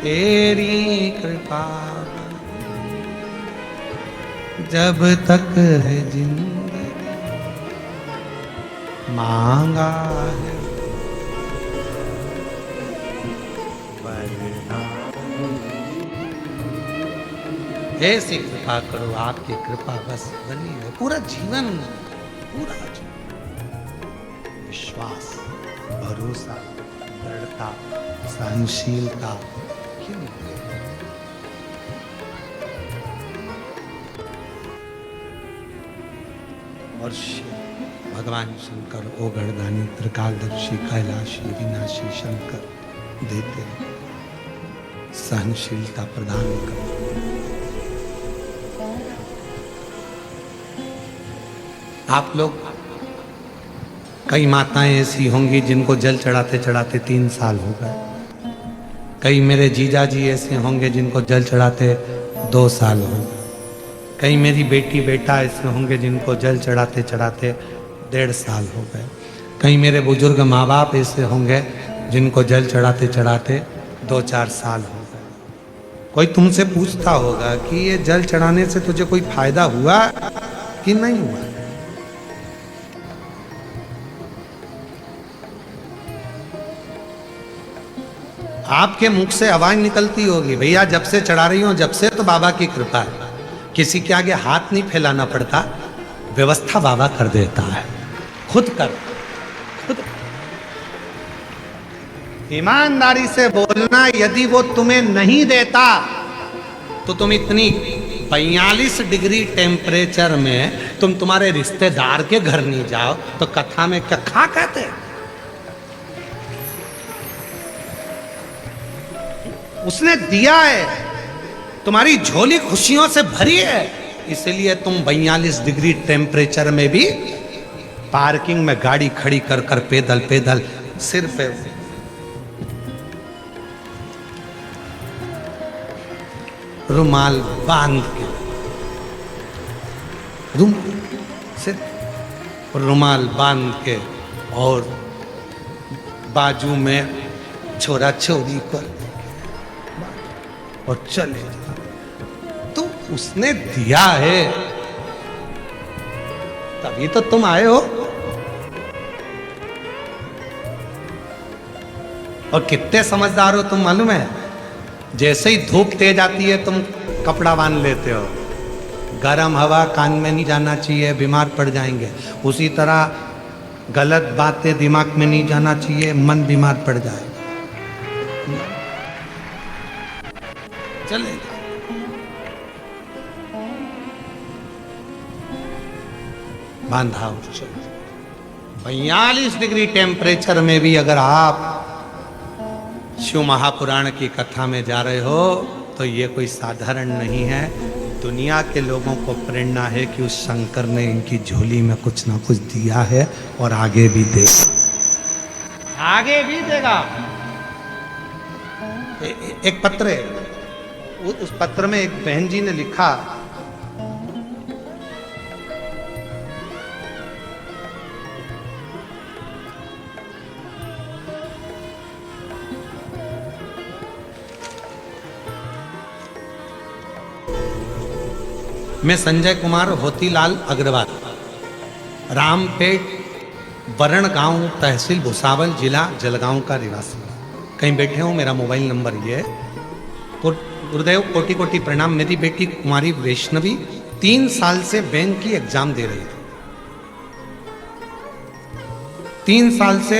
तेरी कृपा जब तक है जिंदगी, मांगा है ऐसी कृपा करो, आपकी कृपा बस बनी है। पूरा जीवन, पूरा जीवन विश्वास, भरोसा, दृढ़ता, सहनशीलता, क्यों? और भगवान शंकर ओ गणदानी त्रिकालदर्शी कैलाशी विनाशी शंकर देते सहनशीलता प्रदान कर। आप लोग, कई माताएं ऐसी होंगी जिनको जल चढ़ाते चढ़ाते 3 साल हो गए। कई मेरे जीजा जी ऐसे होंगे जिनको जल चढ़ाते 2 साल हो गए। कई मेरी बेटी बेटा ऐसे होंगे जिनको जल चढ़ाते चढ़ाते 1.5 साल हो गए। कई मेरे बुजुर्ग माँ बाप ऐसे होंगे जिनको जल चढ़ाते चढ़ाते 2-4 साल हो गए। कोई तुमसे पूछता होगा कि ये जल चढ़ाने से तुझे कोई फायदा हुआ कि नहीं हुआ? आपके मुख से आवाज निकलती होगी, भैया जब से चढ़ा रही हो, जब से तो बाबा की कृपा है। किसी के आगे हाथ नहीं फैलाना पड़ता, व्यवस्था बाबा कर देता है। खुद कर, खुद। ईमानदारी से बोलना, यदि वो तुम्हें नहीं देता तो तुम इतनी 42 डिग्री टेम्परेचर में तुम तुम्हारे रिश्तेदार के घर नहीं जाओ तो कथा में क्या खा कहते? उसने दिया है, तुम्हारी झोली खुशियों से भरी है, इसलिए तुम 42 डिग्री टेम्परेचर में भी पार्किंग में गाड़ी खड़ी कर कर पैदल पैदल सिर पे रुमाल बांध के, रुमाल बांध के और बाजू में छोरा छोरी कर और चले जा। तो उसने दिया है तभी तो तुम आए हो। और कितने समझदार हो तुम मालूम है? जैसे ही धूप तेज आती है तुम कपड़ा बांध लेते हो। गर्म हवा कान में नहीं जाना चाहिए, बीमार पड़ जाएंगे। उसी तरह गलत बातें दिमाग में नहीं जाना चाहिए, मन बीमार पड़ जाएगा। चले बांधा और चलो। 42 डिग्री टेम्परेचर में भी अगर आप शिव महापुराण की कथा में जा रहे हो तो ये कोई साधारण नहीं है। दुनिया के लोगों को प्रेरणा है कि उस शंकर ने इनकी झोली में कुछ ना कुछ दिया है और आगे भी देगा, आगे भी देगा। एक पत्र है, उस पत्र में एक बहन जी ने लिखा, मैं संजय कुमार होतीलाल अग्रवाल, रामपेट वरण गांव, तहसील भुसावल, जिला जलगांव का निवासी। कहीं बैठे हो, मेरा मोबाइल नंबर ये है। गुरुदेव कोटि कोटि प्रणाम। मेरी बेटी कुमारी वैष्णवी 3 साल से बैंक की एग्जाम दे रही थी। 3 साल से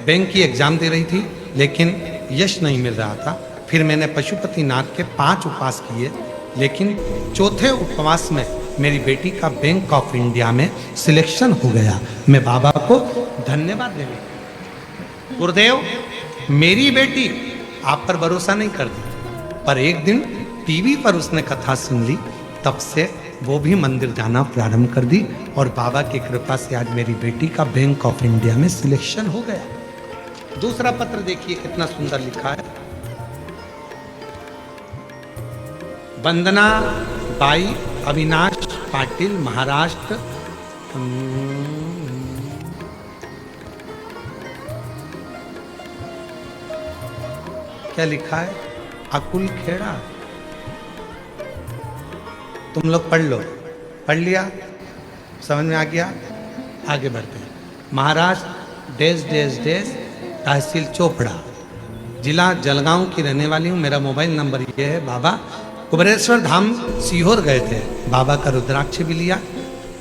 बैंक की एग्जाम दे रही थी लेकिन यश नहीं मिल रहा था। फिर मैंने पशुपतिनाथ के 5 उपवास किए, लेकिन चौथे उपवास में मेरी बेटी का बैंक ऑफ इंडिया में सिलेक्शन हो गया। मैं बाबा को धन्यवाद देने। गुरुदेव मेरी बेटी आप पर भरोसा नहीं करती, पर एक दिन टीवी पर उसने कथा सुन ली, तब से वो भी मंदिर जाना प्रारंभ कर दी और बाबा की कृपा से आज मेरी बेटी का बैंक ऑफ इंडिया में सिलेक्शन हो गया। दूसरा पत्र देखिए कितना सुंदर लिखा है। वंदना बाई, अविनाश पाटिल, महाराष्ट्र। क्या लिखा है? अकुल खेड़ा। तुम लोग पढ़ लो, पढ़ लिया, समझ में आ गया? आगे बढ़ते हैं। महाराष्ट्र डेज डेज डेज, तहसील चोपड़ा, जिला जलगांव की रहने वाली हूँ। मेरा मोबाइल नंबर ये है। बाबा कुबेरेश्वर धाम सीहोर गए थे, बाबा का रुद्राक्ष भी लिया।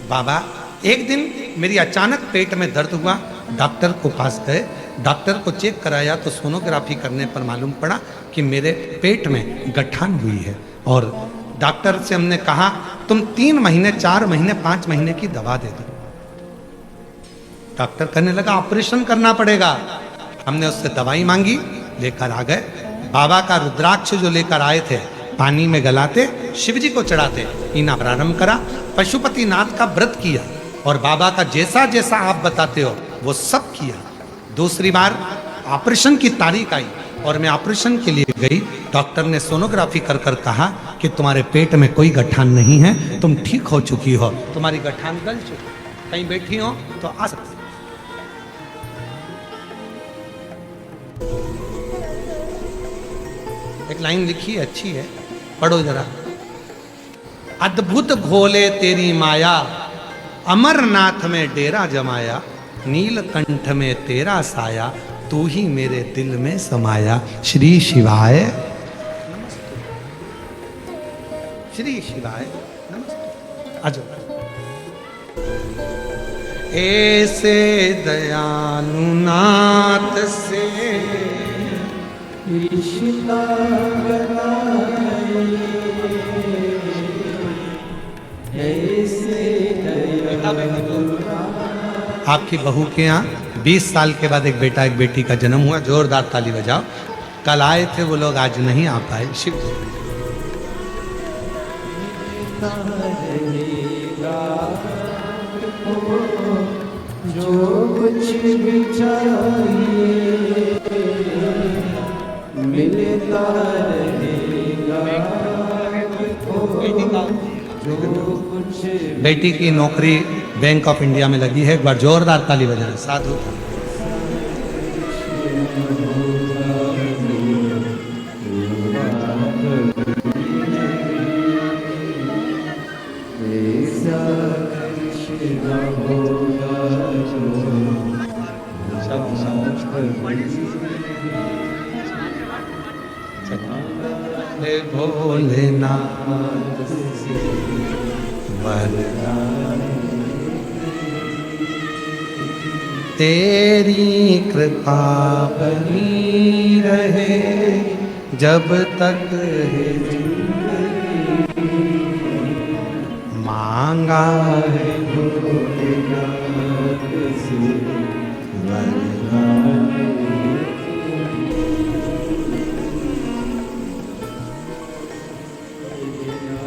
बाबा एक दिन मेरी अचानक पेट में दर्द हुआ, डॉक्टर को पास गए, डॉक्टर को चेक कराया तो सोनोग्राफी करने पर मालूम पड़ा कि मेरे पेट में गठान हुई है। और डॉक्टर से हमने कहा तुम 3 महीने, 4 महीने, 5 महीने की दवा दे दो। डॉक्टर कहने लगा ऑपरेशन करना पड़ेगा। हमने उससे दवाई मांगी, लेकर आ गए। बाबा का रुद्राक्ष जो लेकर आए थे पानी में गलाते, शिव जी को चढ़ाते, पीना प्रारंभ करा। पशुपतिनाथ का व्रत किया और बाबा का जैसा जैसा आप बताते हो वो सब किया। दूसरी बार ऑपरेशन की तारीख आई और मैं ऑपरेशन के लिए गई। डॉक्टर ने सोनोग्राफी कर कर कहा कि तुम्हारे पेट में कोई गठान नहीं है, तुम ठीक हो चुकी हो, तुम्हारी गठान गल चुकी, कहीं बैठी हो तो आ सकती। एक लाइन लिखी है, अच्छी है, पढ़ो जरा। अद्भुत घोले तेरी माया, अमरनाथ में डेरा जमाया, नीलकंठ में तेरा साया, तू ही मेरे दिल में समाया। श्री शिवाय नमस्ते, श्री शिवाय नमस्ते। आजो ऐसे दयालु नाथ से रिश्ता आपकी बहू के यहाँ 20 साल के बाद एक बेटा एक बेटी का जन्म हुआ। जोरदार ताली बजाओ। कल आए थे वो लोग, आज नहीं आ पाए। शिव जो कुछ भी चाहिए मिलता रहेगा। बेटी की नौकरी बैंक ऑफ इंडिया में लगी है। एक बार जोरदार ताली बजाएं। साधु भोलेनाथ तेरी कृपा बनी रहे जब तक है जिंदगी, मांगा है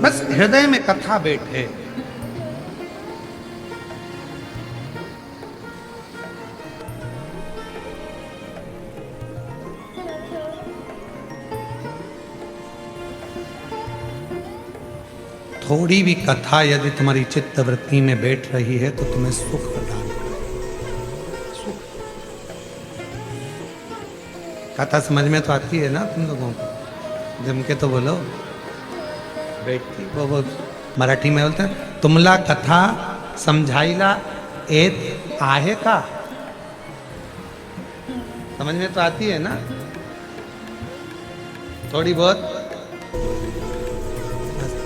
बस हृदय में कथा बैठे। थोड़ी भी कथा यदि तुम्हारी चित्त वृत्ति में बैठ रही है तो तुम्हें सुख प्रदान करेगी। सुख। कथा समझ में तो आती है ना तुम लोगों को? जम के तो बोलो। बैठती वो मराठी में बोलते हैं, तुमला कथा समझाईला एत आहे का? समझ में तो आती है ना थोड़ी बहुत?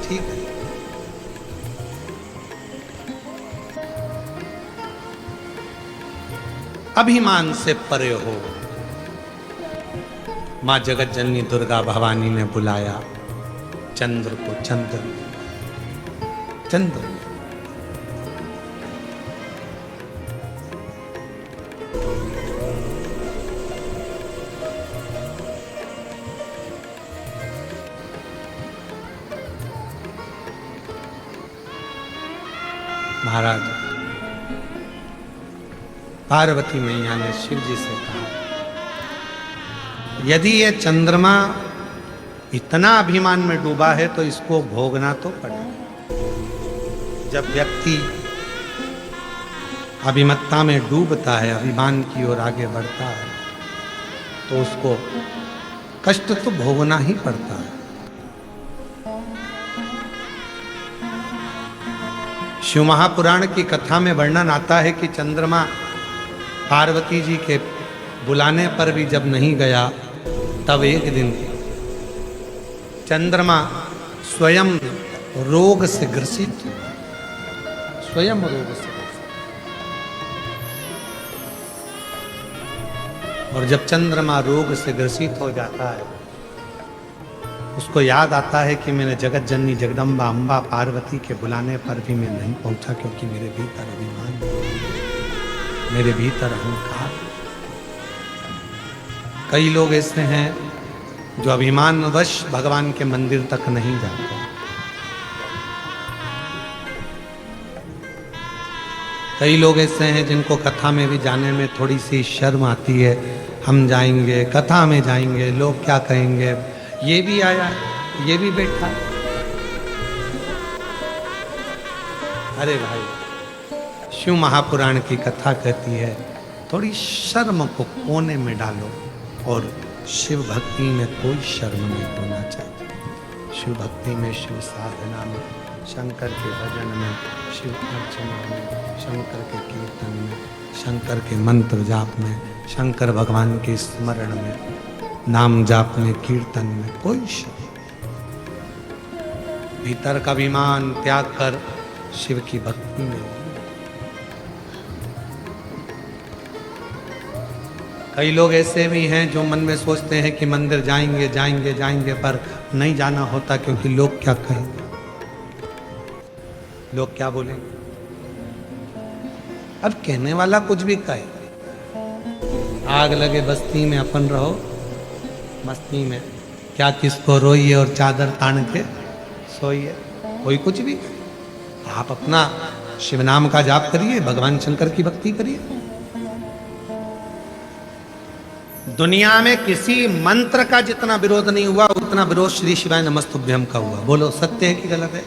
ठीक है। अभिमान से परे हो। मां जगत जननी दुर्गा भवानी ने बुलाया चंद्र को। चंद्र चंद्र महाराज पार्वती मैया ने शिव जी से कहा, यदि ये चंद्रमा इतना अभिमान में डूबा है तो इसको भोगना तो पड़ेगा। जब व्यक्ति अभिमत्ता में डूबता है, अभिमान की ओर आगे बढ़ता है, तो उसको कष्ट तो भोगना ही पड़ता है। शिव महापुराण की कथा में वर्णन आता है कि चंद्रमा पार्वती जी के बुलाने पर भी जब नहीं गया, तब एक दिन चंद्रमा स्वयं रोग से ग्रसित, स्वयं रोग से ग्रसित। और जब चंद्रमा रोग से ग्रसित हो जाता है, उसको याद आता है कि मैंने जगत जननी जगदम्बा अम्बा पार्वती के बुलाने पर भी मैं नहीं पहुंचा, क्योंकि मेरे भीतर अभिमान। मेरे भीतर अहंकार। कई लोग ऐसे हैं जो अभिमानवश भगवान के मंदिर तक नहीं जाते। कई लोग ऐसे हैं जिनको कथा में भी जाने में थोड़ी सी शर्म आती है। हम जाएंगे, कथा में जाएंगे, लोग क्या कहेंगे, ये भी आया, ये भी बैठा। अरे भाई, शिव महापुराण की कथा कहती है थोड़ी शर्म को कोने में डालो, और शिव भक्ति में कोई शर्म नहीं होना चाहिए। शिव भक्ति में, शिव साधना में, शंकर के भजन में, शिव अर्चना में, शंकर के कीर्तन में, शंकर के मंत्र जाप में, शंकर भगवान के स्मरण में, नाम जाप में, कीर्तन में कोई शर्म। भीतर का अभिमान त्याग कर शिव की भक्ति में। कई लोग ऐसे भी हैं जो मन में सोचते हैं कि मंदिर जाएंगे जाएंगे जाएंगे, पर नहीं जाना होता क्योंकि लोग क्या कहेंगे, लोग क्या बोलेंगे। अब कहने वाला कुछ भी कहे, आग लगे बस्ती में अपन रहो मस्ती में, क्या किसको रोइए और चादर तान के सोइए। कोई कुछ भी कहे, आप अपना शिव नाम का जाप करिए, भगवान शंकर की भक्ति करिए। दुनिया में किसी मंत्र का जितना विरोध नहीं हुआ उतना विरोध श्री शिवाय नमस्तुभ्यम का हुआ। बोलो सत्य है कि गलत है?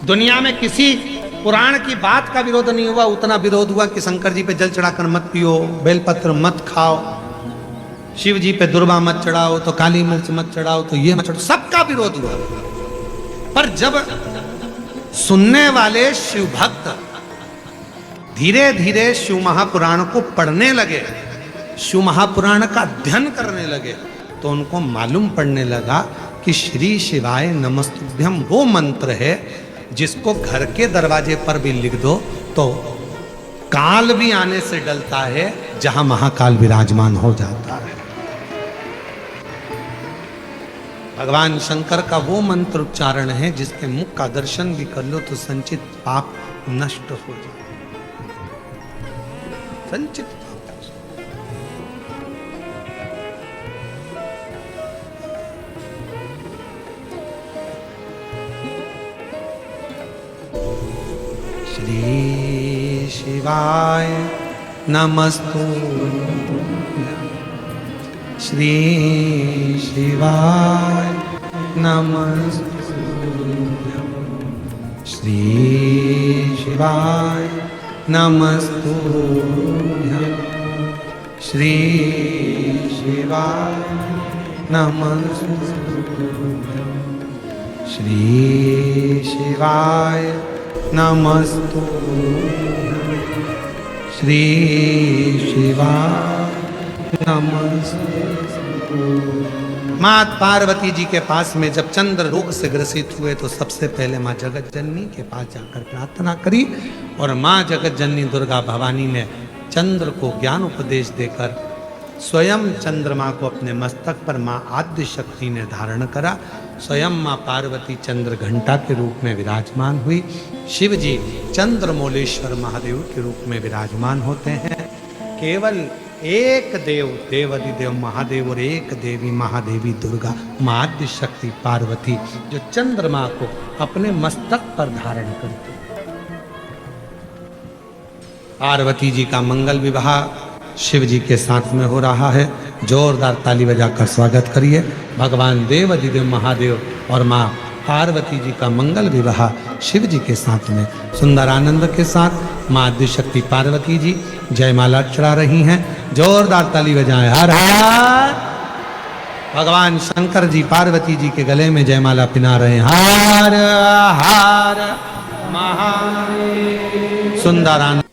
दुनिया में किसी पुराण की बात का विरोध नहीं हुआ उतना विरोध हुआ कि शंकर जी पे जल चढ़ाकर मत पियो, बेलपत्र मत खाओ, शिव जी पे दुर्वा मत चढ़ाओ, तो काली मिर्च मत चढ़ाओ, तो ये मत चढ़ाओ, सबका विरोध हुआ। पर जब सुनने वाले शिव भक्त धीरे धीरे शिव महापुराण को पढ़ने लगे, शिव महापुराण का अध्ययन करने लगे, तो उनको मालूम पड़ने लगा कि श्री शिवाय नमस्तुभ्यम वो मंत्र है जिसको घर के दरवाजे पर भी लिख दो तो काल भी आने से डलता है, जहां महाकाल विराजमान हो जाता है। भगवान शंकर का वो मंत्र उच्चारण है जिसके मुख का दर्शन भी कर लो तो संचित पाप नष्ट हो जाए। संचित पाप। श्री शिवाय नमस्तुभ्यं, श्री शिवाय नमस्तुभ्यं, श्री शिवाय नमस्तुभ्यं, श्री शिवाय नमस्तुभ्यं, श्री शिवाय नमस्तुभ्यं, श्री शिवाय नमस्तुभ्यं। माँ पार्वती जी के पास में जब चंद्र रोग से ग्रसित हुए तो सबसे पहले माँ जगत जननी के पास जाकर प्रार्थना करी, और माँ जगत जननी दुर्गा भवानी ने चंद्र को ज्ञान उपदेश देकर स्वयं चंद्रमा को अपने मस्तक पर माँ आद्य शक्ति ने धारण करा। स्वयं माँ पार्वती चंद्र घंटा के रूप में विराजमान हुई। शिव जी चंद्रमौलेश्वर महादेव के रूप में विराजमान होते हैं। केवल एक देव देवाधिदेव महादेव और एक देवी महादेवी दुर्गा माँ आद्य शक्ति पार्वती जो चंद्रमा को अपने मस्तक पर धारण करती। पार्वती जी का मंगल विवाह शिव जी के साथ में हो रहा है। जोरदार ताली बजाकर स्वागत करिए। भगवान देवाधिदेव महादेव और माँ पार्वती जी का मंगल विवाह शिव जी के साथ में सुंदर आनंद के साथ माँ आदिशक्ति पार्वती जी जयमाला चढ़ा रही हैं। जोरदार ताली बजाएं। हर हर। भगवान शंकर जी पार्वती जी के गले में जयमाला पिना रहे हैं। हर हर महादेव। सुंदर आनंद